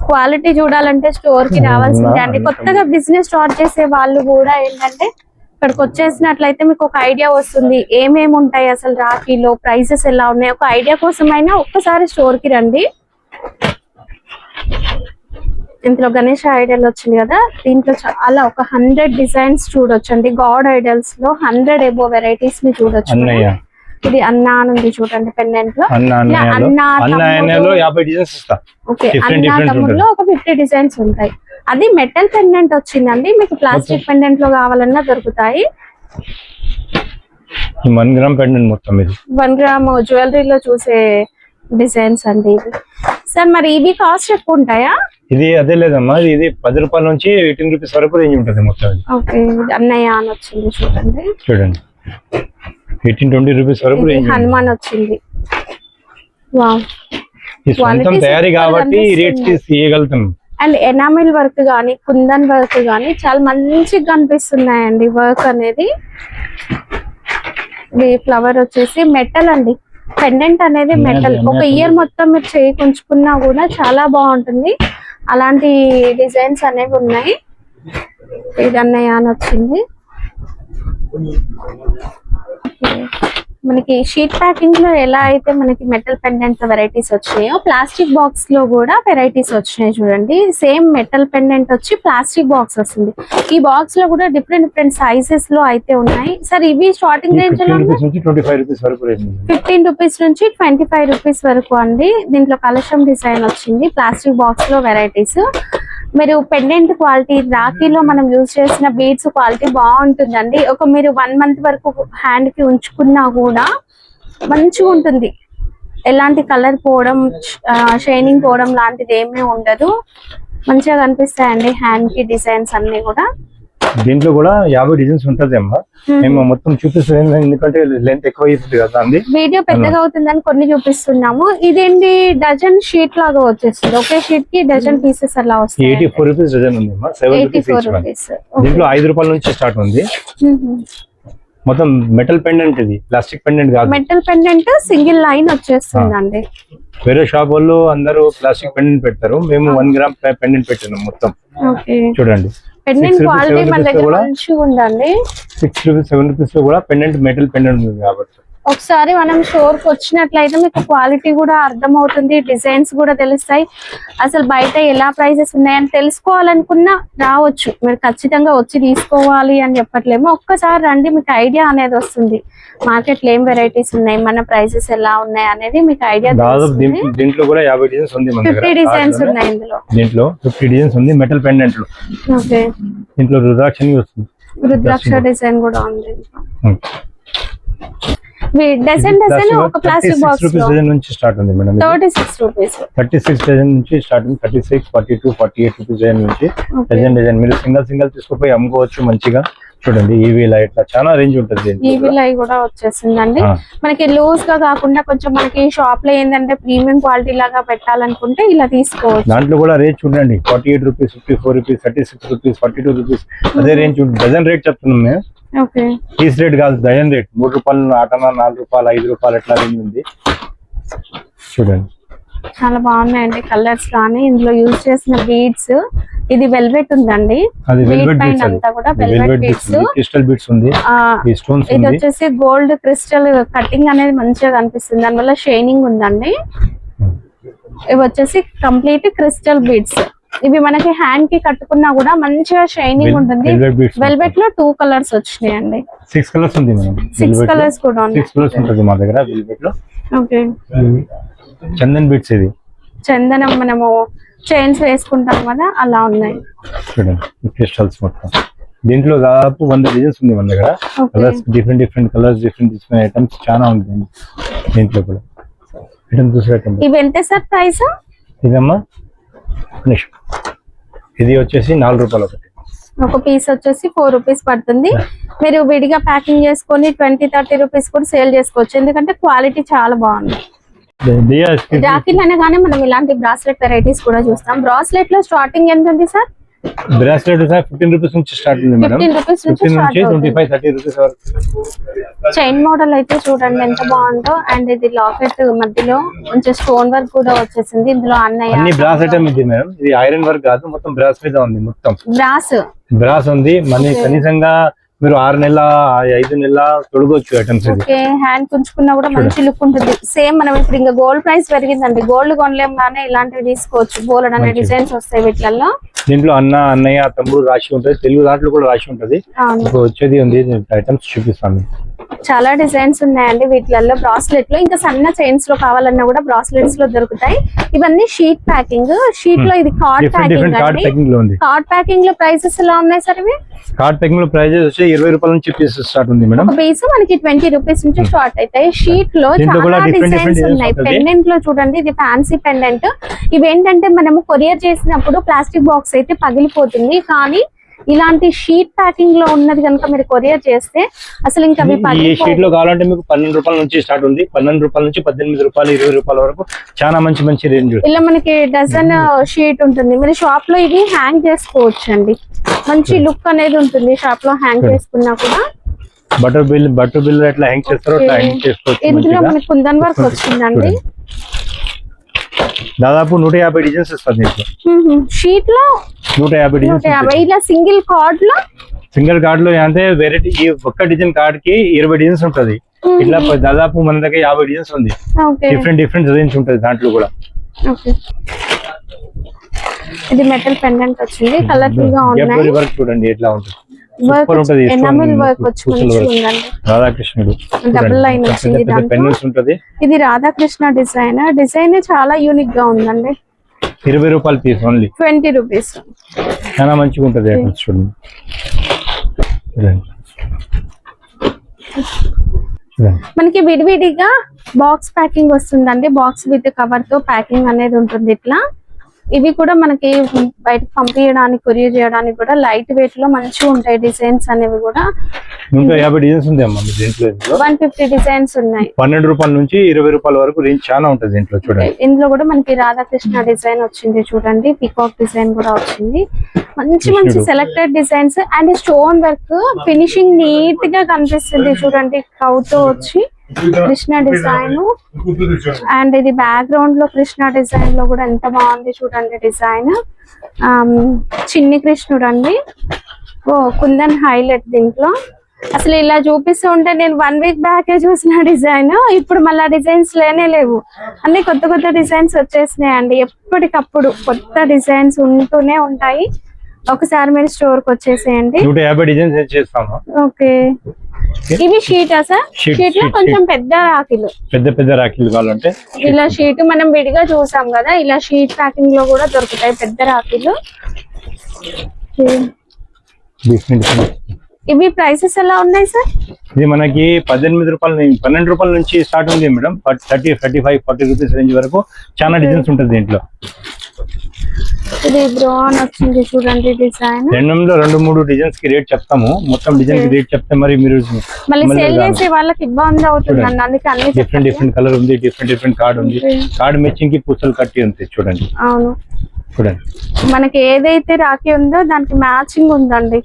A: క్వాలిటీ చూడాలంటే స్టోర్ కి రావాల్సిందే అండి. కొత్తగా బిజినెస్ స్టార్ట్ చేసే వాళ్ళు కూడా ఏంటంటే ఇక్కడికి వచ్చేసినట్లయితే మీకు ఒక ఐడియా వస్తుంది, ఏమేమి ఉంటాయి అసలు రాఖీలో, ప్రైసెస్ ఎలా ఉన్నాయి. ఒక ఐడియా కోసమైనా ఒక్కసారి స్టోర్ కి రండి. ఇందులో గణేష్ ఐడల్ వచ్చింది కదా, దీంట్లో చాలా ఒక 100 డిజైన్స్ చూడొచ్చండి. గాడ్ ఐడల్స్ లో 100 ఎబో వెరైటీస్ ని చూడొచ్చు. ఇది అన్నా ఉంది చూడండి, పెండెంట్ లో అన్నా తమ్ముడులో ఒక 50 డిజైన్స్ ఉంటాయి. అది మెటల్ పెండెంట్ వచ్చిందండి, మీకు ప్లాస్టిక్ పెండెంట్ లో కావాలన్నా దొరుకుతాయి.
B: 1 గ్రామ్ పెండెంట్ మొత్తం ఇది
A: 1 గ్రామ్ జ్యువెలరీలో చూసే డిజైన్స్ అండి ఇవి. సార్ మరి ఇవి కాస్ట్ ఎక్కువ ఉంటాయా?
B: ఇది అదే లేదమ్మా, ఇది 10 రూపాయల నుంచి 18 రూపీస్ వరకు రేంజ్ ఉంటుంది మొత్తం.
A: ఓకే, అన్నయ్య అని వచ్చింది చూడండి,
B: 18-20 రూపీస్ వరకు రేంజ్.
A: హనుమాన్ వచ్చింది. వావ్,
B: సొంతం తయారీ కాబట్టి రేట్స్ తీయగలుగుతాం.
A: అండ్ ఎనామిల్ వర్క్ గానీ, కుందన్ వర్క్ గానీ చాలా మంచిగా కనిపిస్తున్నాయండి వర్క్ అనేది. ఇది ఫ్లవర్ వచ్చేసి మెటల్ అండి, పెండెంట్ అనేది మెటల్. ఒక ఇయర్ మొత్తం మీరు చేయి ఉంచుకున్నా కూడా చాలా బాగుంటుంది. అలాంటి డిజైన్స్ అనేవి ఉన్నాయి. ఇది అన్నయ్య అని వచ్చింది. మనకి షీట్ ప్యాకింగ్ లో ఎలా అయితే మనకి మెటల్ పెండెంట్ వెరైటీస్ వచ్చినాయో, ప్లాస్టిక్ బాక్స్ లో కూడా వెరైటీస్ వచ్చినాయి చూడండి. సేమ్ మెటల్ పెండెంట్ వచ్చి ప్లాస్టిక్ బాక్స్ వస్తుంది. ఈ బాక్స్ లో కూడా డిఫరెంట్ సైజెస్ లో అయితే ఉన్నాయి. సార్ ఇవి స్టార్టింగ్ రేంజ్ లో
B: 15 రూపీస్ వరకు
A: 15 రూపీస్ నుంచి 25 రూపీస్ వరకు అండి. దీంట్లో కలశం డిజైన్ వచ్చింది, ప్లాస్టిక్ బాక్స్ లో వెరైటీస్. మీరు పెండెంట్ క్వాలిటీ, రాఖీలో మనం యూజ్ చేసిన బీడ్స్ క్వాలిటీ బాగుంటుందండి. ఒక మీరు 1 మంత్ వరకు హ్యాండ్ కి ఉంచుకున్నా కూడా మంచిగా ఉంటుంది. ఎలాంటి కలర్ పోవడం, షైనింగ్ పోవడం లాంటిది ఏమీ ఉండదు. మంచిగా కనిపిస్తాయండి హ్యాండ్ కి డిజైన్స్ అన్ని కూడా.
B: దీంట్లో కూడా 50 డిజైన్స్ ఉంటది అమ్మా. మేము మొత్తం చూపిస్తాం ఎందుకంటే లెంత్ ఎక్కువ అవుతుంది కదా, అండి
A: వీడియో పెద్దగా అవుతుందని కొన్ని చూపిస్తున్నాము. ఇదేంటి డజన్ షీట్ లాగా వచ్చేస్తుంది, ఒకే షీట్ కి డజన్ పీసెస్ అలా వస్తాయి.
B: 84 రూపీస్ డజన్ ఉంది అమ్మా, 74 రూపీస్. దీంట్లో 5 రూపాయల నుంచి స్టార్ట్ ఉంది. మొత్తం మెటల్ పెండెంట్, ఇది ప్లాస్టిక్ పెండెంట్ కాదు.
A: మెటల్ పెండెంట్ సింగిల్ లైన్ వచ్చేస్తుందండి.
B: వేరే షాప్ వాళ్ళు అందరూ ప్లాస్టిక్ పెండెంట్ పెడతారు, మేము 1 గ్రామ్ పెండెంట్ పెట్టినాం మొత్తం. చూడండి,
A: పెండెంట్ క్వాలిటీ మన దగ్గర మంచిగా ఉందండి.
B: 6 రూపీస్ 7 రూపీస్ లో కూడా పెండెంట్ మెటల్ పెండెంట్ ఉంది కాబట్టి
A: ఒకసారి మనం స్టోర్ కి వచ్చినట్లయితే మీకు క్వాలిటీ కూడా అర్థమవుతుంది, డిజైన్స్ కూడా తెలుస్తాయి. అసలు బయట ఎలా ప్రైసెస్ ఉన్నాయని తెలుసుకోవాలనుకున్నా రావచ్చు, మీరు ఖచ్చితంగా వచ్చి తీసుకోవాలి అని చెప్పట్లేమో. ఒక్కసారి రండి, మీకు ఐడియా అనేది వస్తుంది. మార్కెట్ లో ఏం వెరైటీస్ ఉన్నాయి, మన ప్రైసెస్ ఎలా ఉన్నాయి అనేది మీకు ఐడియా.
B: దీంట్లో కూడా 50 డిజైన్స్ ఉంది,
A: 50 డిజైన్స్ ఉన్నాయి ఇందులో.
B: దీంట్లో 50 డిజైన్స్ ఉంది మెటల్ పెండెంట్ లో.
A: ఓకే,
B: దీంట్లో రుద్రాక్ష వస్తుంది,
A: రుద్రాక్ష డిజైన్ కూడా ఉంది. డజన్ ఒక ప్లాస్టిక్ బాక్స్
B: నుంచి స్టార్ట్ ఉంది మేడం.
A: 36 రూపీస్
B: 36 డజన్ నుంచి స్టార్ట్ ఉంది. 36, 42, 48 రూపీస్ డజన్ నుంచి డజన్ మీరు సింగల్ తీసుకుపోయి అమ్ముకోవచ్చు మంచిగా. చూడండి, ఈవీ లైట్ చాలా రేంజ్ ఉంటుంది.
A: ఈవీ లైట్ కూడా వచ్చేసిందండి. మనకి లూజ్ గా కాకుండా కొంచెం మనకి షాప్ లో ఏంటంటే ప్రీమియం క్వాలిటీ లాగా పెట్టాలనుకుంటే ఇలా తీసుకోవచ్చు.
B: దాంట్లో కూడా రేట్ చూడండి, 48 రూపీస్, 54 రూపీస్, 36 రూపీస్, 42 రూపీస్, అదే రేంజ్ డజన్ రేట్ చెప్తున్నాం మేము. పీస్ రేట్ కాదు, డజన్ రేట్. 3 రూపాయలు, 8 4 రూపాయలు, 5 రూపాయలు ఎట్లా రేంజ్ ఉంది చూడండి.
A: చాలా బాగున్నాయండి కలర్స్ కానీ ఇందులో యూజ్ చేసిన బీడ్స్. ఇది వెల్వెట్ ఉందండి,
B: అది
A: బీడ్
B: వెల్వెట్
A: పైన
B: బీడ్స్,
A: అంతా కూడా వెల్వెట్ బీడ్స్.
B: క్రిస్టల్ బీడ్స్ ఉంది, ఈ స్టోన్స్
A: ఇది
B: ఉంది.
A: వచ్చేసి గోల్డ్ క్రిస్టల్ కటింగ్ అనేది మంచిగా కనిపిస్తుంది, దానివల్ల షైనింగ్ ఉందండి. ఇవి వచ్చేసి కంప్లీట్ క్రిస్టల్ బీడ్స్. ఇవి మనకి హ్యాండ్ కి కట్టుకున్నా కూడా మంచిగా షైనింగ్ ఉంటుంది. వెల్వెట్ లో 2 కలర్స్ వచ్చినాయండి.
B: 6 కలర్స్ ఉంది మేడం.
A: 6 కలర్స్ కూడా ఉన్నాయి.
B: 6 కలర్స్ ఉంటుంది మా దగ్గర వెల్వెట్ లో.
A: ఓకే,
B: చందన్ బీడ్స్, ఇది
A: చందనం మనము చైన్స్ వేసుకుంటాం కదా అలా ఉన్నాయి
B: చూడండి. క్రిస్టల్స్ మొత్తం దీంట్లో దాదాపు 100 డిజైన్స్ ఉంది మన దగ్గర. Colours different colours, different items చాలా ఉంటుంది దీంట్లో కూడా. ఐటమ్ చూసే ఐటమ్
A: ఇవి ఎంత సార్ ప్రైస్?
B: ఇదమ్మా ఇది వచ్చేసి 4 రూపాయలు ఒకటి.
A: ఒక పీస్ వచ్చేసి 4 రూపీస్ పడుతుంది. మీరు విడిగా ప్యాకింగ్ చేసుకొని 20-30 రూపీస్ కూడా సేల్ చేసుకోవచ్చు, ఎందుకంటే క్వాలిటీ చాలా బాగుంది. రాఖీలు అనగానే మనం ఇలాంటి బ్రాస్లెట్ వెరైటీస్ కూడా చూస్తాం. బ్రాస్లెట్ లో స్టార్టింగ్ ఎంత ఉంది సార్?
B: బ్రాస్లెట్ 15 రూపీస్ నుంచి స్టార్ట్ ఉంది మేడం.
A: 15 రూపీస్ నుంచి
B: 25-30 రూపీస్ వరకు.
A: చైన్ మోడల్ అయితే చూడండి ఎంత బాగుందో. అండ్ ఇది లాకెట్ మధ్యలో కొంచెం స్టోన్ వర్క్ కూడా వచ్చేసింది. ఇందులో
B: అన్ని బ్రాస్ ఐటమ్ ఇది మేడం. ఇది ఐరన్ వర్క్ కాదు, మొత్తం బ్రాస్ మీద ఉంది. మొత్తం బ్రాస్ ఉంది. మన కనీసంగా మీరు 6 నెలల 5 నెలల తొడగొచ్చు ఐటమ్స్.
A: ఓకే, హ్యాండ్ కుంచుకున్నా కూడా మంచి లుక్ ఉంటుంది. సేమ్ మనం ఇప్పుడు ఇంకా గోల్డ్ ప్రైస్ పెరిగిందండి, గోల్డ్ కొనలేం కానీ ఇలాంటివి తీసుకోవచ్చు. గోల్డ్ అనే డిజైన్స్ వస్తాయి వీటిల్లో.
B: దీంట్లో అన్నయ్య తమ్ముడు రాసి ఉంటది, తెలుగు దాంట్లో కూడా రాసి ఉంటది. వచ్చేది ఉంది ఐటమ్స్ చూపిస్తాను.
A: చాలా డిజైన్స్ ఉన్నాయండి వీటిలలో. బ్రాస్లెట్ లో ఇంకా సన్న చైన్స్ లో కావాలన్నా కూడా బ్రాస్లెట్స్ లో దొరుకుతాయి. ఇవన్నీ షీట్ ప్యాకింగ్. షీట్ లో ఇది కార్డ్ ప్యాకింగ్. కార్డ్ ప్యాకింగ్ లో ప్రైసెస్ ఎలా ఉన్నాయి సార్? ఇవి
B: కార్డ్ ప్యాకింగ్ లో ప్రైజెస్ వచ్చి 20 రూపాయల నుంచి పీస్ స్టార్ట్ ఉంది మేడం.
A: ఒక పీస్ మనకి 20 రూపీస్ నుంచి స్టార్ట్ అవుతాయి. షీట్ లో చాలా డిజైన్స్ ఉన్నాయి. పెండెంట్ లో చూడండి, ఇది ఫ్యాన్సీ పెండెంట్. ఇవేంటంటే మనము కొరియర్ చేసినప్పుడు ప్లాస్టిక్ బాక్స్ అయితే పగిలిపోతుంది, కానీ ఇలాంటి షీట్ ప్యాకింగ్ లో ఉన్నది కనుక మీరు కొరియర్ చేస్తే అసలు ఇంకా
B: షీట్ లో కావాలంటే మీకు 12 రూపాయల నుంచి స్టార్ట్ ఉంది. 12 రూపాయల నుంచి 18 రూపాయలు 20 రూపాయల వరకు చాలా మంచి రేంజ్.
A: ఇలా మనకి డజన్ షీట్ ఉంటుంది. మీరు షాప్ లో ఇది హ్యాంగ్ చేసుకోవచ్చు అండి, మంచి లుక్ అనేది ఉంటుంది. షాప్ లో హ్యాంగ్ చేసుకున్నా కూడా
B: బటర్ బిల్ ఎట్లా హ్యాంగ్ చేస్తారో అట్లా హ్యాంగ్ చేసుకోవచ్చు.
A: ఇందులో మనకి కుందన్ వర్క్ వచ్చిందండి.
B: దాదాపు 150 డిజైన్స్ వస్తుంది
A: షీట్ లో.
B: 150 డిజైన్స్.
A: ఇలా సింగిల్ కార్డ్
B: లో అంటే వెరైటీ. ఈ ఒక్క డిజైన్ కార్డ్ కి 20 డిజైన్స్ ఉంటది. ఇట్లా దాదాపు మన దగ్గర 50 డిజైన్స్ ఉంది. డిఫరెంట్ డిజైన్స్ ఉంటది దాంట్లో కూడా.
A: ఇది మెటల్ పెండెంట్ వచ్చింది, కలర్ఫుల్ గా ఉన్నాయి.
B: వర్క్ చూడండి ఎట్లా ఉంటుంది. రాధాకృష్ణుడు
A: డబుల్ లైన్ వచ్చింది. ఇది రాధాకృష్ణ డిజైన్ చాలా యూనిక్ గా ఉందండి.
B: 20 రూపాయలు పీస్ ఓన్లీ.
A: 20 రూపీస్.
B: చాలా మంచిగా ఉంటది చూడండి.
A: మనకి విడివిడిగా బాక్స్ ప్యాకింగ్ వస్తుందండి. బాక్స్ విత్ కవర్ తో ప్యాకింగ్ అనేది ఉంటుంది. ఇట్లా ఇవి కూడా మనకి బయటకు పంపించడానికి, కొరియర్ చేయడానికి కూడా లైట్ వెయిట్ లో మంచిగా ఉంటాయి. డిజైన్స్ అనేవి కూడా
B: 150 డిజైన్స్ ఉంది అమ్మా దీంట్లో.
A: 150 డిజైన్స్ ఉన్నాయి.
B: 12 రూపాయల నుంచి 20 రూపాయల వరకు రేంజ్ చాలా ఉంటుంది దీంట్లో. చూడండి
A: ఇందులో కూడా మనకి రాధాకృష్ణ డిజైన్ వచ్చింది చూడండి, పీకాక్ డిజైన్ కూడా వచ్చింది. మంచి selected designs and stone work finishing neat గా కనిపిస్తుంది చూడండి. కౌతో వచ్చి కృష్ణ డిజైన్ అండ్ ఇది బ్యాక్గ్రౌండ్ లో కృష్ణ డిజైన్ లో కూడా ఎంత బాగుంది చూడండి డిజైన్. చిన్ని కృష్ణుడు అండి. కుందన్ హైలైట్ దీంట్లో. అసలు ఇలా చూపిస్తూ ఉంటే నేను 1 వీక్ బ్యాకే చూసిన డిజైన్, ఇప్పుడు మళ్ళీ డిజైన్స్ లేవు. అన్ని కొత్త డిజైన్స్ వచ్చేసినాయండి. ఎప్పటికప్పుడు కొత్త డిజైన్స్ ఉంటూనే ఉంటాయి. ఒకసారి మీరు స్టోర్ కి వచ్చేసేయండి.
B: 150 డిజైన్స్ చేస్తాము.
A: ఓకే, ఇవి షీటా సార్? షీట్ లో కొంచెం పెద్ద రాఖీలు
B: కావాలంటే
A: ఇలా షీట్ మనం విడిగా చూసాం కదా, ఇలా షీట్ ప్యాకింగ్ లో కూడా దొరుకుతాయి పెద్ద రాఖీలు. ఇవి ప్రైసెస్ ఎలా ఉన్నాయి సార్?
B: ఇది మనకి 18 రూపాయలు 12 రూపాయల నుంచి స్టార్ట్ ఉంది మేడం. 30, 35, 40 రూపీస్ రేంజ్ వరకు చాలా డిజైన్స్ ఉంటుంది దీంట్లో.
A: ఇది బ్రౌన్ వచ్చింది చూడండి డిజైన్.
B: 2-3 డిజైన్స్ కి రేట్ చెప్తాము. మొత్తం డిజైన్ కి రేట్ చెప్తే మరి మీరు
A: మళ్ళీ సేల్ చేసే వాళ్ళకి ఇబ్బంది అవుతుంది అన్న, అందుకే అన్ని
B: డిఫరెంట్ కలర్ ఉంది, డిఫరెంట్ కార్డ్ ఉంది. కార్డ్ మ్యాచింగ్ కి పూసలు కట్టి ఉంది చూడండి.
A: అవును
B: చూడండి,
A: మనకి ఏదైతే రాఖీ ఉందో దానికి మ్యాచింగ్ ఉందండి.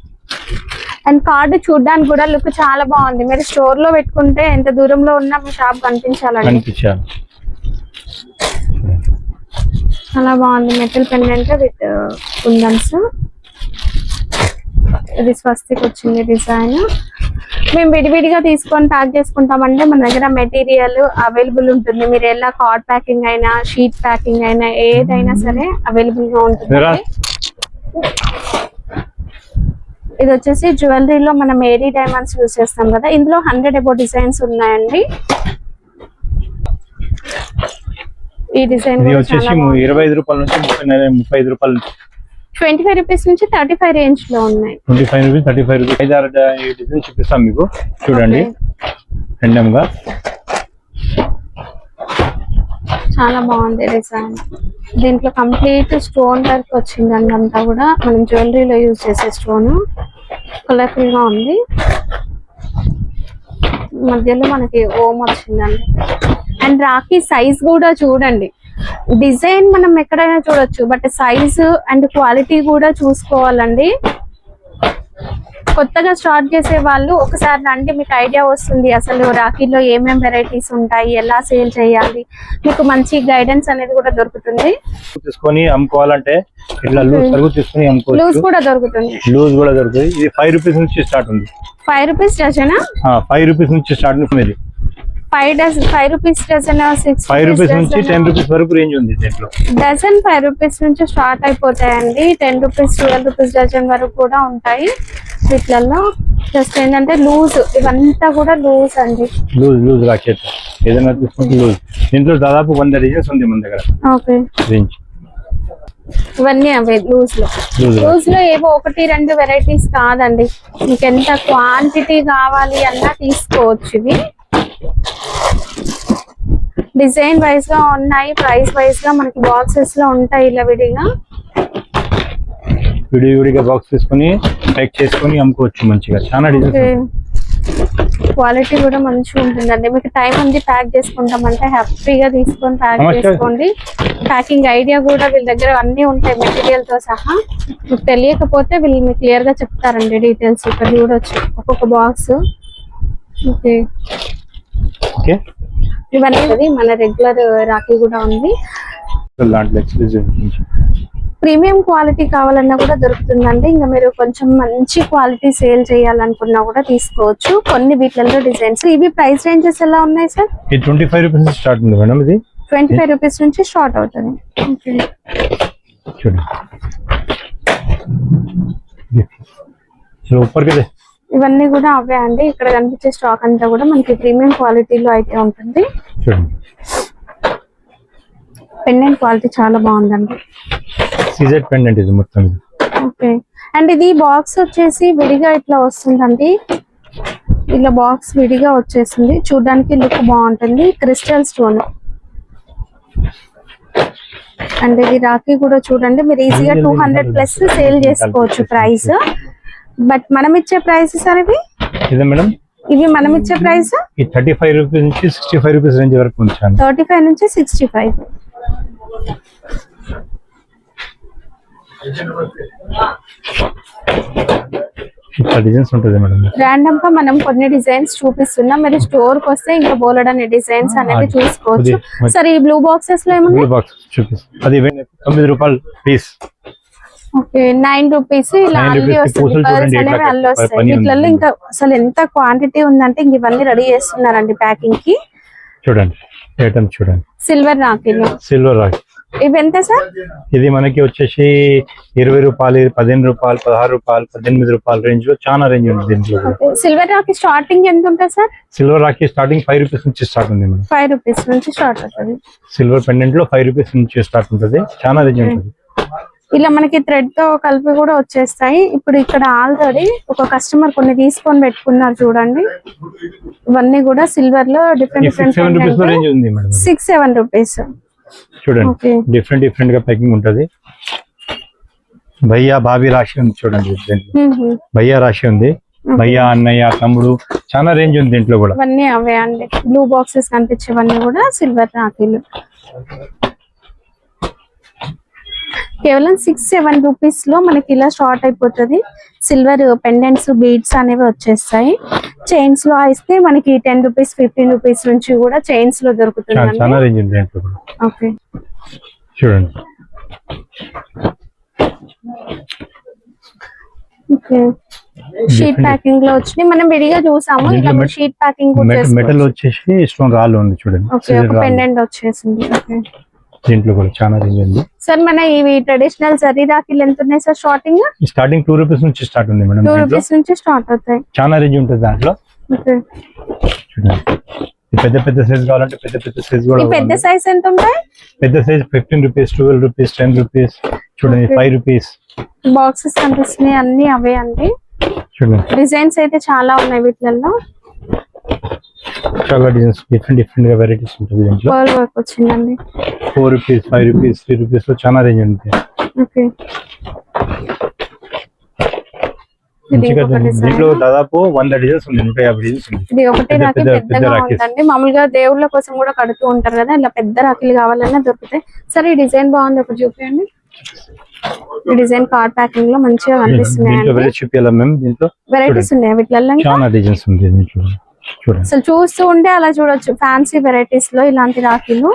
A: అండ్ కార్డు చూడడానికి కూడా లుక్ చాలా బాగుంది. మీరు స్టోర్ లో పెట్టుకుంటే ఎంత దూరంలో ఉన్నా మీ షాప్ కనిపించాలండి. చాలా బాగుంది మెటల్ పెండెంట్ విత్ కుందన్స్. ఇది స్వస్తికి వచ్చింది డిజైన్. మేము విడివిడిగా తీసుకొని ప్యాక్ చేసుకుంటామంటే మన దగ్గర మెటీరియల్ అవైలబుల్ ఉంటుంది. మీరు ఎలా కార్డ్ ప్యాకింగ్ అయినా షీట్ ప్యాకింగ్ అయినా ఏదైనా సరే అవైలబుల్ గా ఉంటుంది. ఇది వచ్చేసి జ్యువెలరీలో మనం ఏడీ డైమండ్స్ యూజ్ చేస్తాం కదా, ఇందులో 100 అబౌ డిజైన్స్ ఉన్నాయండి. ఈ డిజైన్
B: వచ్చేసి 25 రూపాయల నుంచి 35 రూపాయలు,
A: 25 రూపీస్ నుంచి 35 రేంజ్ లో ఉన్నాయి.
B: 25 రూపీస్ 35 రూపీస్ 5-6 డిజైన్ చూపిస్తాం మీకు. చూడండి రెండమ్ గా
A: చాలా బాగుంది డిజైన్. దీంట్లో కంప్లీట్ స్టోన్ వర్క్ వచ్చిందండి. అంతా కూడా మనం జ్యువెలరీలో యూజ్ చేసే స్టోన్. కలర్ఫుల్ గా ఉంది. మధ్యలో మనకి ఓం వచ్చిందండి. అండ్ రాఖీ సైజ్ కూడా చూడండి. డిజైన్ మనం ఎక్కడైనా చూడొచ్చు, బట్ సైజ్ అండ్ క్వాలిటీ కూడా చూసుకోవాలండి. కొత్తగా స్టార్ట్ చేసే వాళ్ళు ఒకసారి రండి, మీకు ఐడియా వస్తుంది అసలు రాఖీలో ఏమేమి వెరైటీస్ ఉంటాయి, ఎలా సేల్ చేయాలి, మీకు మంచి గైడెన్స్ అనేది కూడా దొరుకుతుంది.
B: తీసుకొని అమ్ముకోవాలంటే ఇట్లా లూజ్ సరుకు తీసుకొని అమ్ముకోవచ్చు.
A: లూజ్ కూడా దొరుకుతుంది.
B: లూజ్ కూడా దొరుకుతుంది. ఇది 5 రూపీస్ నుంచి స్టార్ట్ ఉంది.
A: 5 రూపీస్ డజనా?
B: 5 రూపీస్ నుంచి స్టార్ట్ ఉంది.
A: 5 రూపీస్ డజన్,
B: 5 రూపీస్ నుంచి 10 రూపీస్ వరకు రేంజ్ ఉంది దీంట్లో.
A: డజన్ 5 రూపీస్ నుంచి స్టార్ట్ అయిపోతాయండి. 10 రూపీస్ 12 రూపీస్ డజన్ వరకు కూడా ఉంటాయి వీటిలలో. జస్ట్ ఏంటంటే లూజ్, ఇవంతా కూడా లూజ్ అండి.
B: లూజ్ రాకెట్ ఏదైనా తీసుకుంటే లూజ్. దీంట్లో దాదాపు 100 డిజైన్స్ ఉంది మన దగ్గర.
A: ఓకే,
B: రేంజ్
A: ఇవన్నీ అవే లూజ్ లో ఏవో 1-2 వెరైటీస్ కాదండి. మీకు ఎంత క్వాంటిటీ కావాలి అన్నా తీసుకోవచ్చు. ఇవి డిజైన్ వైజ్ గా ఉన్నాయి, ప్రైస్ వైజ్ గా మనకి బాక్సెస్ లో ఉంటాయి. ఇలా
B: విడిగా బాక్స్ తీసుకొని ప్యాక్ చేసుకొని అమ్ముకోవచ్చు మంచిగా. చాలా డిజైన్,
A: క్వాలిటీ కూడా మంచిగా ఉంటుందండి. మీకు టైం ఉంది ప్యాక్ చేసుకుంటామంటే హ్యాపీగా తీసుకొని ప్యాక్ చేసుకోండి. ప్యాకింగ్ ఐడియా కూడా వీళ్ళ దగ్గర అన్ని ఉంటాయి మెటీరియల్ తో సహా. మీకు తెలియకపోతే వీళ్ళు మీకు క్లియర్ గా చెప్తారండి డీటెయిల్స్. ఇక్కడ చూడొచ్చు ఒక్కొక్క బాక్స్. ఓకే, ఇవన్నీ మన రెగ్యులర్ రాఖీ కూడా ఉంది. ప్రీమియం క్వాలిటీ కావాలన్నా కూడా దొరుకుతుందండి. ఇంకా మీరు కొంచెం మంచి క్వాలిటీ సేల్ చేయాలనుకున్నా కూడా తీసుకోవచ్చు. కొన్ని వీటిలలో డిజైన్స్. ఇవి ప్రైస్ రేంజెస్ ఎలా ఉన్నాయి సార్?
B: 25 రూపీస్ నుంచి స్టార్ట్ ఉంది మేడం. ఇది
A: 25 రూపీస్ నుంచి స్టార్ట్ అవుతుంది.
B: చూడండి
A: ఇవన్నీ కూడా అవే అండి. ఇక్కడ కనిపించే స్టాక్ అంతా కూడా మనకి ప్రీమియం క్వాలిటీలో అయితే ఉంటుంది. పెండెంట్ క్వాలిటీ చాలా బాగుందండి.
B: సీజెడ్ పెండెంట్ ఇది మొత్తం.
A: ఓకే, అండ్ ఇది బాక్స్ వచ్చేసి విడిగా ఇట్లా వస్తుందండి. ఇలా బాక్స్ విడిగా వచ్చేసింది. చూడడానికి లుక్ బాగుంటుంది. Crystal stone. అండ్ ఇది రాఖీ కూడా చూడండి, మీరు ఈజీగా 200+ సేల్ చేసుకోవచ్చు ప్రైస్. బట్ మనం ఇచ్చే ప్రైస్ సార్ ఇవి
B: మేడం,
A: ఇవి మనం ఇచ్చే ప్రైస్
B: 35 రూపీస్ నుంచి 65 రూపీస్ రేంజ్ వరకు ఉంచాను.
A: 35 నుంచి 65.
B: డిజైన్స్ ఉంటుంది మేడం.
A: రాండమ్ గా మనం కొన్ని డిజైన్స్ చూపిస్తున్నాం. మీరు స్టోర్ కి వస్తే ఇంకా బోలెడన్ని డిజైన్స్ అనేది చూసుకోవచ్చు. సరే, ఈ బ్లూ బాక్సెస్ లో ఏముంది?
B: బ్లూ బాక్స్ చూపిస్తాను. అది 9 రూపాయలు పీస్.
A: Okay, 9 rupees. ఇలా అల్లి వస్తుంది. పర్ల్స్ అనేవి అల్లి వస్తాయి. వీటిలో ఇంకా అసలు ఎంత క్వాంటిటీ ఉందంటే ఇంక ఇవన్నీ రెడీ చేస్తున్నారండి ప్యాకింగ్ కి.
B: చూడండి ఐటమ్ చూడండి.
A: సిల్వర్ రాఖీలో.
B: సిల్వర్ రాఖీ
A: ఇవి ఎంత సార్?
B: ఇది మనకి వచ్చేసి 20 రూపాయలు, 15 రూపాయలు, 16 రూపాయలు, 18 రూపాయల రేంజ్ లో చాలా రేంజ్ ఉంది దీంట్లో.
A: సిల్వర్ రాఖీ స్టార్టింగ్ ఎంత ఉంటుంది sir?
B: Silver Rakhi starting 5 rupees నుంచి స్టార్ట్ ఉంది మేడం.
A: 5 రూపీస్ నుంచి స్టార్ట్ అవుతుంది.
B: సిల్వర్ పెండెంట్ లో 5 రూపీస్ నుంచి స్టార్ట్ ఉంటుంది. చాలా రేంజ్ ఉంటుంది.
A: ఇలా మనకి థ్రెడ్ తో కలిపి కూడా వచ్చేస్తాయి. ఇప్పుడు ఇక్కడ ఆల్రెడీ ఒక కస్టమర్ కొన్ని తీసుకొని పెట్టుకున్నారు చూడండి. ఇవన్నీ కూడా సిల్వర్ లో డిఫరెంట్ 6-7 రూపీస్.
B: చూడండి డిఫరెంట్ గా ప్యాకింగ్ ఉంటది. భయ్యా భాబీ రాశి ఉంది చూడండి. భయ్యా రాశి ఉంది. భయ్యా, అన్నయ్య, తమ్ముడు, చాలా రేంజ్ ఉంది దీంట్లో కూడా.
A: ఇవన్నీ అవే అండి. బ్లూ బాక్సెస్ కనిపించేవన్నీ కూడా సిల్వర్ రాఖీలు. కేవలం 6-7 రూపీస్ లో మనకి ఇలా స్టార్ట్ అయిపోతుంది. సిల్వర్ పెండెంట్స్, బీడ్స్ అనేవి వచ్చేస్తాయి. చైన్స్ లో అయితే మనకి 10 రూపీస్ 15 రూపీస్ నుంచి కూడా చైన్స్ లో దొరుకుతుంది.
B: చాలా రేంజ్ ఉంది దీంట్లో కూడా.
A: ఓకే,
B: చూడండి
A: ఓకే, షీట్ ప్యాకింగ్ లో వచ్చినాయి, మనం విడిగా చూసాము.
B: దీంట్లో
A: ఇలా షీట్ ప్యాకింగ్ కూడా
B: మెటల్
A: చేసుకోవచ్చు.
B: వచ్చేసి స్టోన్ రాళ్ళు ఉంది చూడండి.
A: ఓకే, ఒక పెండెంట్ వచ్చేసింది. ఓకే,
B: దీంట్లో కూడా చాలా రేంజ్ ఉంది
A: సార్. మన ఇవి ట్రెడిషనల్ జరీ రాఖీలు ఎంత ఉన్నాయి సార్ స్టార్టింగ్?
B: స్టార్టింగ్ 2 రూపీస్ నుంచి స్టార్ట్ ఉంది మేడం.
A: 2 రూపీస్ నుంచి స్టార్ట్ అవుతాయి.
B: చాలా రేంజ్ ఉంటుంది దాంట్లో.
A: ఓకే,
B: చూడండి పెద్ద పెద్ద సైజ్ కావాలంటే పెద్ద పెద్ద సైజ్ కూడా.
A: ఈ పెద్ద సైజ్ ఎంత ఉంటాయి?
B: పెద్ద సైజ్ 15 రూపీస్, 12 రూపీస్, 10 రూపీస్, చూడండి 5 రూపీస్.
A: బాక్సెస్ కనిపిస్తున్నాయి, అన్ని అవే అండి.
B: చూడండి
A: డిజైన్స్ అయితే చాలా ఉన్నాయి వీటిల్లో.
B: చాలా డిజైన్స్ డిఫరెంట్ గా వెరైటీస్ ఉంటుంది దీంట్లో.
A: పర్ల్ వర్క్ వచ్చిందండి.
B: 4 రూపీస్, 5 రూపీస్, 3 రూపీస్ లో చాలా రేంజ్ ఉంటుంది.
A: ఓకే,
B: దీంట్లో దాదాపు 100 డిజైన్స్ ఉంది, 150 డిజైన్స్ ఉంది.
A: ఇది ఒకటే రాఖీ పెద్దగా ఉందండి. మామూలుగా దేవుళ్ళ కోసం కూడా కడుతూ ఉంటారు కదా, ఇలా పెద్ద రాఖీలు కావాలన్నా దొరుకుతాయి. సరే, ఈ డిజైన్ బాగుంది, ఒకటి చూపించండి. ఈ డిజైన్ కార్డ్ ప్యాకింగ్ లో మంచిగా కనిపిస్తున్నాయి. వెరైటీస్ ఉన్నాయి వీటిల్లో,
B: చాలా డిజైన్స్ ఉంది దీంట్లో. చూడండి
A: అసలు చూస్తూ ఉంటే అలా చూడొచ్చు. ఫ్యాన్సీ వెరైటీస్ లో ఇలాంటి రాఖీలు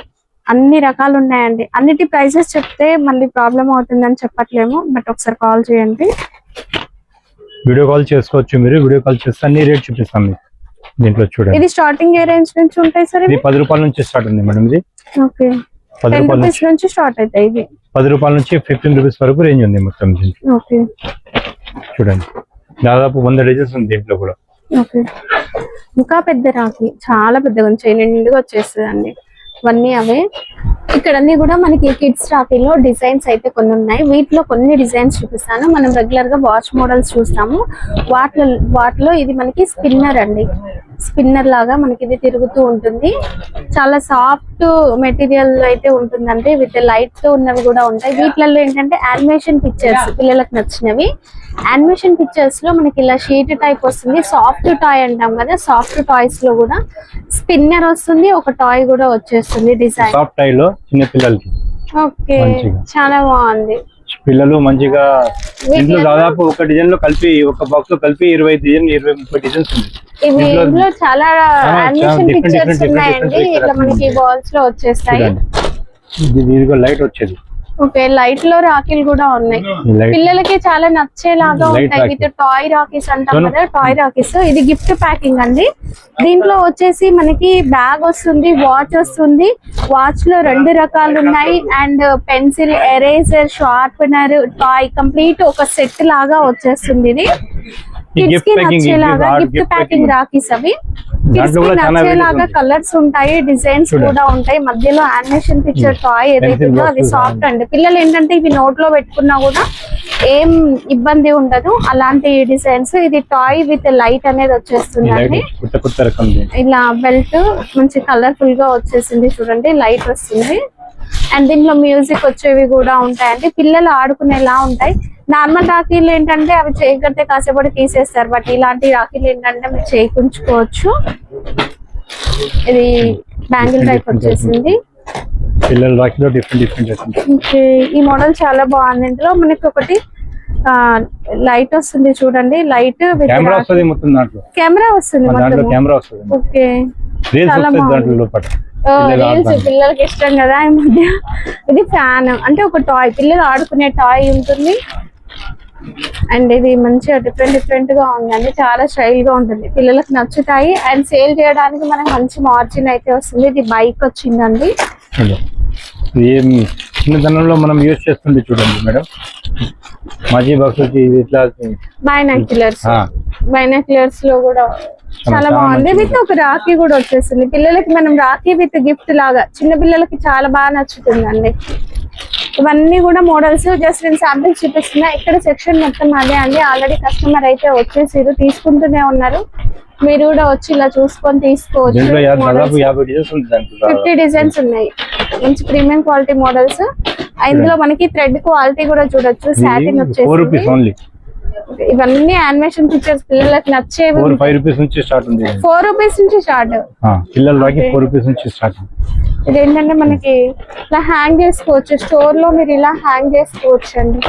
A: అన్ని రకాలు ఉన్నాయండి. అన్నిటి ప్రైజెస్ చెప్తే మళ్ళీ ప్రాబ్లం అవుతుందని చెప్పట్లేము, బట్ ఒకసారి కాల్ చేయండి.
B: వీడియో కాల్ చేసుకోవచ్చు, మీరు వీడియో కాల్ చేస్తే అన్ని రేట్ చూపిస్తాం మీకు. దీంట్లో చూడండి,
A: ఇది స్టార్టింగ్ ఏ రేంజ్ నుంచి ఉంటాయి సార్?
B: ఇది 10 రూపాయల నుంచి స్టార్ట్ ఉంది మేడం. ఇది
A: ఓకే, 10 రూపీస్ నుంచి స్టార్ట్ అవుతాయి. ఇది
B: 10 రూపాయల నుంచి 15 రూపీస్ వరకు రేంజ్ ఉంది మొత్తం దీంట్లో.
A: ఓకే,
B: చూడండి దాదాపు 100 డిజైన్స్ ఉంది దీంట్లో కూడా.
A: ఓకే, ఇంకా పెద్ద రాఖీ చాలా పెద్దగా వచ్చాయి, నిండుగా వచ్చేస్తుంది అండి. ఇవన్నీ అవే. ఇక్కడ అన్ని కూడా మనకి కిడ్స్ రాఖీలో డిజైన్స్ అయితే కొన్ని ఉన్నాయి. వీటిలో కొన్ని డిజైన్స్ చూపిస్తాను. మనం రెగ్యులర్ గా వాచ్ మోడల్స్ చూస్తాము. వాటిలో ఇది మనకి స్పిన్నర్ అండి. స్పిన్నర్ లాగా మనకి ఇది తిరుగుతూ ఉంటుంది. చాలా సాఫ్ట్ మెటీరియల్ అయితే ఉంటుందండి. విత్ లైట్ ఉన్నవి కూడా ఉంటాయి. వీటిలలో ఏంటంటే యానిమేషన్ పిక్చర్స్ పిల్లలకు నచ్చినవి. యానిమేషన్ పిక్చర్స్ లో మనకి ఇలా షీట్ టైప్ వస్తుంది. సాఫ్ట్ టాయ్ అంటాం కదా, సాఫ్ట్ టాయ్స్ లో కూడా స్పిన్నర్ వస్తుంది. ఒక టాయ్ కూడా వచ్చేస్తుంది డిజైన్.
B: సాఫ్ట్ టాయ్ లో చిన్న పిల్లలకి.
A: ఓకే, చాలా బాగుంది.
B: పిల్లలు మంచిగా ఇంట్లో దాదాపు ఒక డిజైన్ లో కలిపి, ఒక బాక్స్ లో కలిపి 20 డిజైన్, 20-30 డిజైన్స్ ఉంది.
A: ఇందులో చాలా యానిమేషన్ పిక్చర్స్ ఉన్నాయండి. ఇట్లా మనకి బాల్స్ లో వచ్చేస్తాయి.
B: దీనిలో లైట్ వచ్చేది.
A: ఓకే, లైట్ లో రాఖీలు కూడా ఉన్నాయి. పిల్లలకి చాలా నచ్చేలాగా ఉంటాయి. విత్ టాయ్ రాఖీస్ అంటాం కదా, టాయ్ రాఖీస్. ఇది గిఫ్ట్ ప్యాకింగ్ అండి. దీంట్లో వచ్చేసి మనకి బ్యాగ్ వస్తుంది, వాచ్ వస్తుంది. వాచ్ లో 2 రకాలు ఉన్నాయి. And pencil, eraser, sharpener, toy complete ఒక సెట్ లాగా వచ్చేస్తుంది. ఇది కిడ్స్ కి నచ్చేలాగా గిఫ్ట్ ప్యాకింగ్ రాఖీస్. అవి కిడ్స్ కి నచ్చేలాగా కలర్స్ ఉంటాయి, డిజైన్స్ కూడా ఉంటాయి. మధ్యలో యానిమేషన్ పిక్చర్ టాయ్ ఏదైతే ఉందో అది సాఫ్ట్ అండి. పిల్లలు ఏంటంటే ఇవి నోట్ లో పెట్టుకున్నా కూడా ఏం ఇబ్బంది ఉండదు. అలాంటి డిజైన్స్. ఇది టాయ్ విత్ లైట్ అనేది వచ్చేస్తుందండి. ఇలా బెల్ట్ మంచి కలర్ఫుల్ గా వచ్చేసింది చూడండి, లైట్ వస్తుంది. అండ్ దీంట్లో మ్యూజిక్ వచ్చేవి కూడా ఉంటాయండి. పిల్లలు ఆడుకునేలా ఉంటాయి. నార్మల్ రాఖీలు ఏంటంటే అవి చేయగలిగితే కాసేపటి తీసేస్తారు. బట్ ఇలాంటి రాఖీలు ఏంటంటే మీరు చేయించుకోవచ్చు. ఇది బ్యాంగిల్ టైప్ వచ్చేసింది.
B: పిల్లల రాఖీలో డిఫరెంట్.
A: ఈ మోడల్ చాలా బాగుంది. ఇందులో మనకి ఒకటి లైట్ వస్తుంది చూడండి, లైట్ కెమెరా వస్తుంది. ఓకే, చాలా బాగుంది. రీల్స్ పిల్లలకి ఇష్టం కదా ఈ మధ్య. ఇది ఫ్యాన్ అంటే ఒక టాయ్, పిల్లలు ఆడుకునే టాయ్ ఉంటుంది. అండ్ ఇది మంచిగా డిఫరెంట్ గా ఉందండి. చాలా స్టైల్ గా ఉంటుంది, పిల్లలకు నచ్చుతాయి. అండ్ సేల్ చేయడానికి మనకి మంచి మార్జిన్ అయితే వస్తుంది. ఇది బైక్ వచ్చిందండి.
B: చిన్నతనంలో మనం యూజ్ చేస్తుంది చూడండి మేడం. మాజీ బాక్స్
A: బైనాక్యులర్స్ లో కూడా చాలా బాగుంది. విత్ ఒక రాఖీ కూడా వచ్చేసింది. పిల్లలకి మనం రాఖీ విత్ గిఫ్ట్ లాగా చిన్న పిల్లలకి చాలా బాగా నచ్చుతుందండి. ఇవన్నీ కూడా మోడల్స్ జస్ట్ నేను శాంపిల్స్ చూపిస్తున్నా. ఇక్కడ సెక్షన్ మొత్తం అదే అండి. ఆల్రెడీ కస్టమర్ అయితే వచ్చేసారు, తీసుకుంటూనే ఉన్నారు. మీరు కూడా వచ్చి ఇలా చూసుకొని తీసుకోవచ్చు. 50 డిజైన్స్ ఉన్నాయి. మంచి ప్రీమియం క్వాలిటీ మోడల్స్. ఇందులో మనకి థ్రెడ్ క్వాలిటీ కూడా చూడొచ్చు. సాటిన్ వచ్చేసి ఇవన్నీ యానిమేషన్ పిక్చర్స్ పిల్లలకు నచ్చేవి.
B: 4-5 రూపీస్ నుంచి స్టార్ట్ ఉంది.
A: 4 రూపీస్ నుంచి స్టార్ట్.
B: పిల్లలకి 4 రూపీస్ నుంచి స్టార్ట్.
A: ఇదేంటంటే మనకి ఇలా హ్యాంగ్ చేసుకోవచ్చు. స్టోర్ లో మీరు ఇలా హ్యాంగ్ చేసుకోవచ్చు అండి.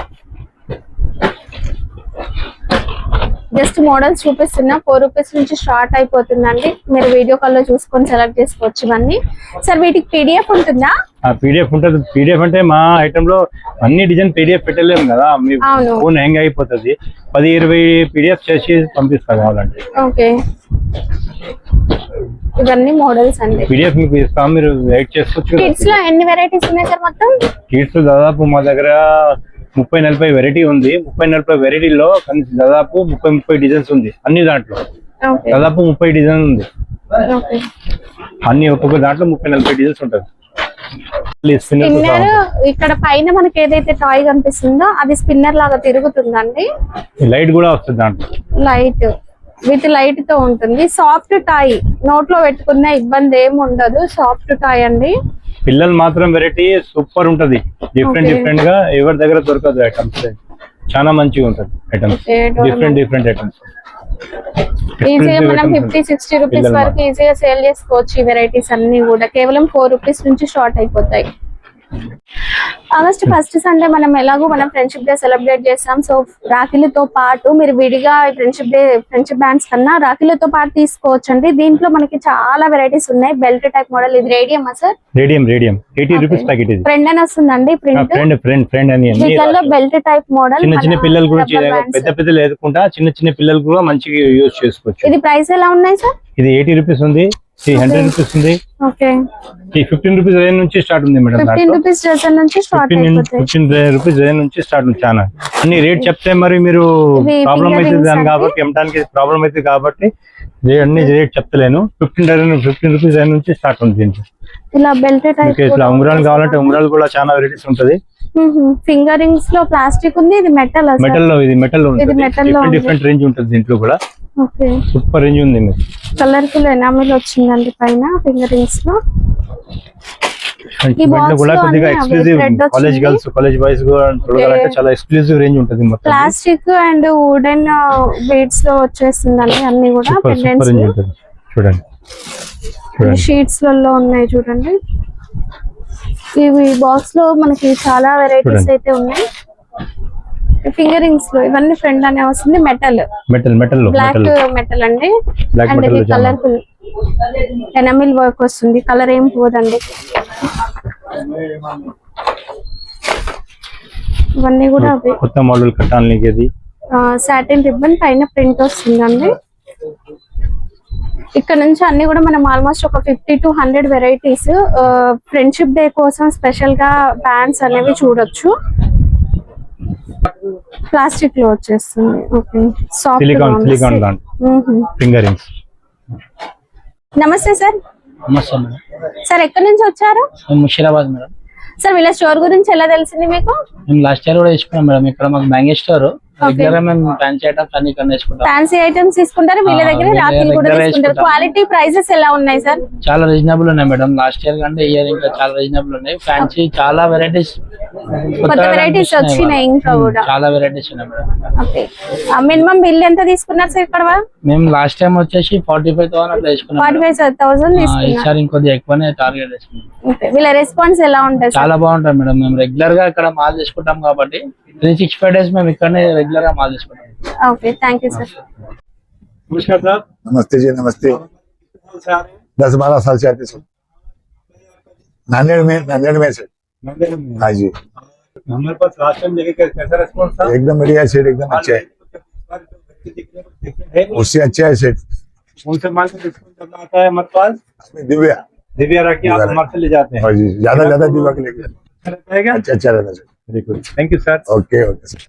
A: జస్ట్ మోడల్స్ చూపిస్తున్నా, 4 రూపీస్ నుంచి స్టార్ట్ అయిపోతుందండి. మీరు వీడియో కాల్ లో చూసుకొని సెలెక్ట్ చేసుకోవచ్చు ఇవన్నీ. సార్ వీటికి పీడిఎఫ్ ఉంటుందా?
B: పీడిఎఫ్ ఉంటుంది. పీడిఎఫ్ అంటే మా ఐటమ్ లో అన్ని డిజైన్ పీడిఎఫ్ పెట్టలేము కదా, మీ
A: అవును.
B: ఫోన్ హ్యాంగ్ అయిపోతుంది. 10-20 పీడిఎఫ్ చేసి పంపిస్తా కావాలంటే.
A: ఓకే, ఇవన్నీ మోడల్స్ అండి.
B: పీడిఎఫ్ మీకు ఇస్తాం, మీరు వెయిట్ చేసుకోవచ్చు.
A: కిడ్స్ లో ఎన్ని వెరైటీస్ ఉన్నాయి సార్ మొత్తం?
B: కిడ్స్ దాదాపు మా దగ్గర 30-40 వెరైటీ ఉంది. 30-40 వెరైటీలో దాదాపు 30-30 డిజైన్స్ ఉంది. అన్ని దాంట్లో
A: ఓకే
B: దాదాపు 30 డిజైన్ ఉంది.
A: ఓకే.
B: అన్ని ఒక్కొక్క దాంట్లో 30-40 డిజైన్స్ ఉంటుంది.
A: స్పిన్నర్ ఇక్కడ పైన మనకి ఏదైతే టాయ్ కనిపిస్తుందో అది స్పిన్నర్ లాగా తిరుగుతుందండి.
B: లైట్ కూడా వస్తుంది దాంట్లో.
A: లైట్ విత్ లైట్ తో ఉంటుంది. సాఫ్ట్ టాయ్, నోట్లో పెట్టుకున్న ఇబ్బంది ఏమి ఉండదు. సాఫ్ట్ టాయ్ అండి.
B: పిల్లలు మాత్రం వెరైటీ సూపర్ ఉంటది. డిఫరెంట్ గా ఎవరి దగ్గర దొరకదు ఐటమ్స్. చాలా మంచిగా ఉంటది ఐటమ్స్. Different items.
A: ఈజీగా మనం 50-60 రూపీస్ వరకు ఈజీగా సేల్ చేసుకోవచ్చు. ఈ వెరైటీస్ అన్ని కూడా కేవలం 4 రూపీస్ నుంచి స్టార్ట్ అయిపోతాయి. ఆగస్ట్ 1st సండే మనం ఎలాగో ఫ్రెండ్షిప్ డే సెలబ్రేట్ చేస్తాం. సో రాఖీలతో పాటు మీరు విడిగా ఫ్రెండ్షిప్ బ్యాండ్స్ కన్నా రాఖీలతో పాటు తీసుకోవచ్చు అండి. దీంట్లో మనకి చాలా వెరైటీస్ ఉన్నాయి. Belt type model. ఇది radium sir? Radium
B: 80 rupees packet. ఇది
A: ఫ్రెండ్ అని వస్తుందండి. ఫ్రెండ్
B: అని
A: బెల్ట్ టైప్ మోడల్.
B: చిన్న పిల్లలు గురించి, పెద్ద లేకుండా చిన్న పిల్లలు కూడా మంచిగా యూజ్ చేసుకోవచ్చు.
A: ఇది ప్రైస్ ఎలా ఉన్నాయి సార్?
B: ఇది 80 రూపీస్ ఉంది, 100 రూపీస్ ఉంది.
A: ఓకే,
B: 15 రూపీస్ రేంజ్ నుంచి స్టార్ట్ ఉంది మేడం.
A: 15 రూపీస్ డజన్ నుంచి స్టార్ట్ అయిపోతాయి.
B: 15 రూపీస్ రేంజ్ నుంచి స్టార్ట్ ఉంది. చాలా అన్ని రేట్ చెప్తే మరి మీరు ప్రాబ్లం అవుతుంది దాని కాబట్టి, అమ్మడానికి ప్రాబ్లం అవుతుంది కాబట్టి అన్ని రేట్ చెప్తలేను. 15 రూపీస్ రేంజ్ నుంచి స్టార్ట్ ఉంది. దీంట్లో
A: ఇలా బెల్ట్ టైప్
B: ఇట్లా ఉంగరాలు కావాలంటే ఉంగరాలు కూడా చాలా వెరైటీస్ ఉంటది.
A: ఫింగర్ రింగ్స్ లో ప్లాస్టిక్ ఉంది. ఇది మెటల్.
B: ఇది మెటల్ లో డిఫరెంట్ రేంజ్ ఉంటుంది. దీంట్లో కూడా
A: ఓకే,
B: సూపర్ రేంజ్ ఉంది.
A: కలర్ఫుల్ ఎనామిల్ వచ్చిందండి పైన ఫింగర్ రింగ్స్ లో. ఈ బాక్స్
B: కూడా కొద్దిగా exclusive college girls, college boys కూడా చూడాలంటే చాలా ఎక్స్క్లూజివ్ రేంజ్ ఉంటుంది. మొత్తం
A: ప్లాస్టిక్ అండ్ వుడెన్ బీడ్స్ లో వచ్చేస్తుందండి. అన్ని కూడా
B: పెండెంట్స్ చూడండి.
A: షీట్స్ లలో ఉన్నాయి చూడండి. ఇవి బాక్స్ లో మనకి చాలా వెరైటీస్ అయితే ఉన్నాయి. ఫింగర్ రింగ్స్ లో ఇవన్నీ ఫ్రెండ్ అనే వస్తుంది. మెటల్ బ్లాక్ మెటల్ అండి. అండ్ ఇది కలర్ఫుల్ ఎనామిల్ వర్క్ వస్తుంది. కలర్ ఏం పోదండి. ఇవన్నీ కూడా
B: కొత్త మోడల్ కట్టాలి.
A: సాటిన్ రిబ్బన్ పైన ప్రింట్ వస్తుందండి. ఇక్కడ నుంచి అన్ని కూడా మనం ఆల్మోస్ట్ ఒక 50 to 100 వెరైటీస్ ఫ్రెండ్షిప్ డే కోసం స్పెషల్ గా బ్యాండ్స్ అనేవి చూడొచ్చు. ప్లాస్టిక్ లో వచ్చేస్తుంది. Okay, soft
B: finger rings.
A: నమస్తే సార్.
C: నమస్తే మేడం.
A: సార్ ఎక్కడి నుంచి వచ్చారు?
C: ముషీరాబాద్ మేడం.
A: సార్ వీళ్ళ స్టోర్ గురించి ఎలా తెలిసింది మీకు?
C: మేము లాస్ట్ ఇయర్ కూడా తీసుకున్నాం మేడం. ఇక్కడ మాకు మ్యాంగో స్టోర్. రెగ్యులర్ గా మేము ఫ్యాన్సీ ఐటమ్స్ అన్ని ఇక్కడ తీసుకుంటాం.
A: ఫ్యాన్సీ ఐటమ్స్ తీసుకుంటారు. వీళ్ళ దగ్గర రాఖీలు కూడా తీసుకుంటారు. క్వాలిటీ ప్రైసెస్ ఎలా ఉన్నాయి సార్?
C: చాలా రీజనబుల్ ఉన్నాయి మేడం. లాస్ట్ ఇయర్ కంటే ఇయర్ ఇంకా చాలా రీజనబుల్ ఉన్నాయి. ఫ్యాన్సీ చాలా వెరైటీస్,
A: కొత్త వెరైటీస్ వచ్చినాయి. ఇంకా కూడా
C: చాలా వెరైటీస్ ఉన్నాయి మేడం.
A: ఓకే, మినిమం బిల్ ఎంత తీసుకున్నారు సార్ ఇక్కడ?
C: మేము లాస్ట్ టైం వచ్చేసి 45,000 అట్లా తీసుకున్నాం.
A: 45,000 తీసుకున్నాం.
C: ఈసారి ఇంకొద్దిగా ఎక్కువనే టార్గెట్ చేసుకున్నాం.
A: వీళ్ళ రెస్పాన్స్ ఎలా ఉంటుంది?
C: చాలా బాగుంటుంది మేడం. మేము రెగ్యులర్ గా ఇక్కడ మాల్ తీసుకుంటాం కాబట్టి 365 days మేము ఇక్కడనే రెగ్యులర్ గా మాల్ తీసుకుంటాం.
A: Okay, thank you sir.
B: नमस्कार सर.
D: नमस्ते जी, नमस्ते. 10-12 साल से आते सर. नांदेड़ में सर. हाँ जी.
B: हमारे पास लास्ट टाइम देखे कैसा रेस्पॉन्स था?
D: एकदम बढ़िया सेट, एकदम अच्छा है. उससे अच्छा है सेट.
B: उनसे माल का डिस्काउंट आता है हमारे पास. दिव्या राखी आप हमारे से ले जाते हैं.
D: हाँ जी, ज्यादा दिव्या के लेके.
B: अच्छा रहता है क्या?
D: अच्छा रहता है sir.
B: Very good, thank you sir.
D: Okay sir.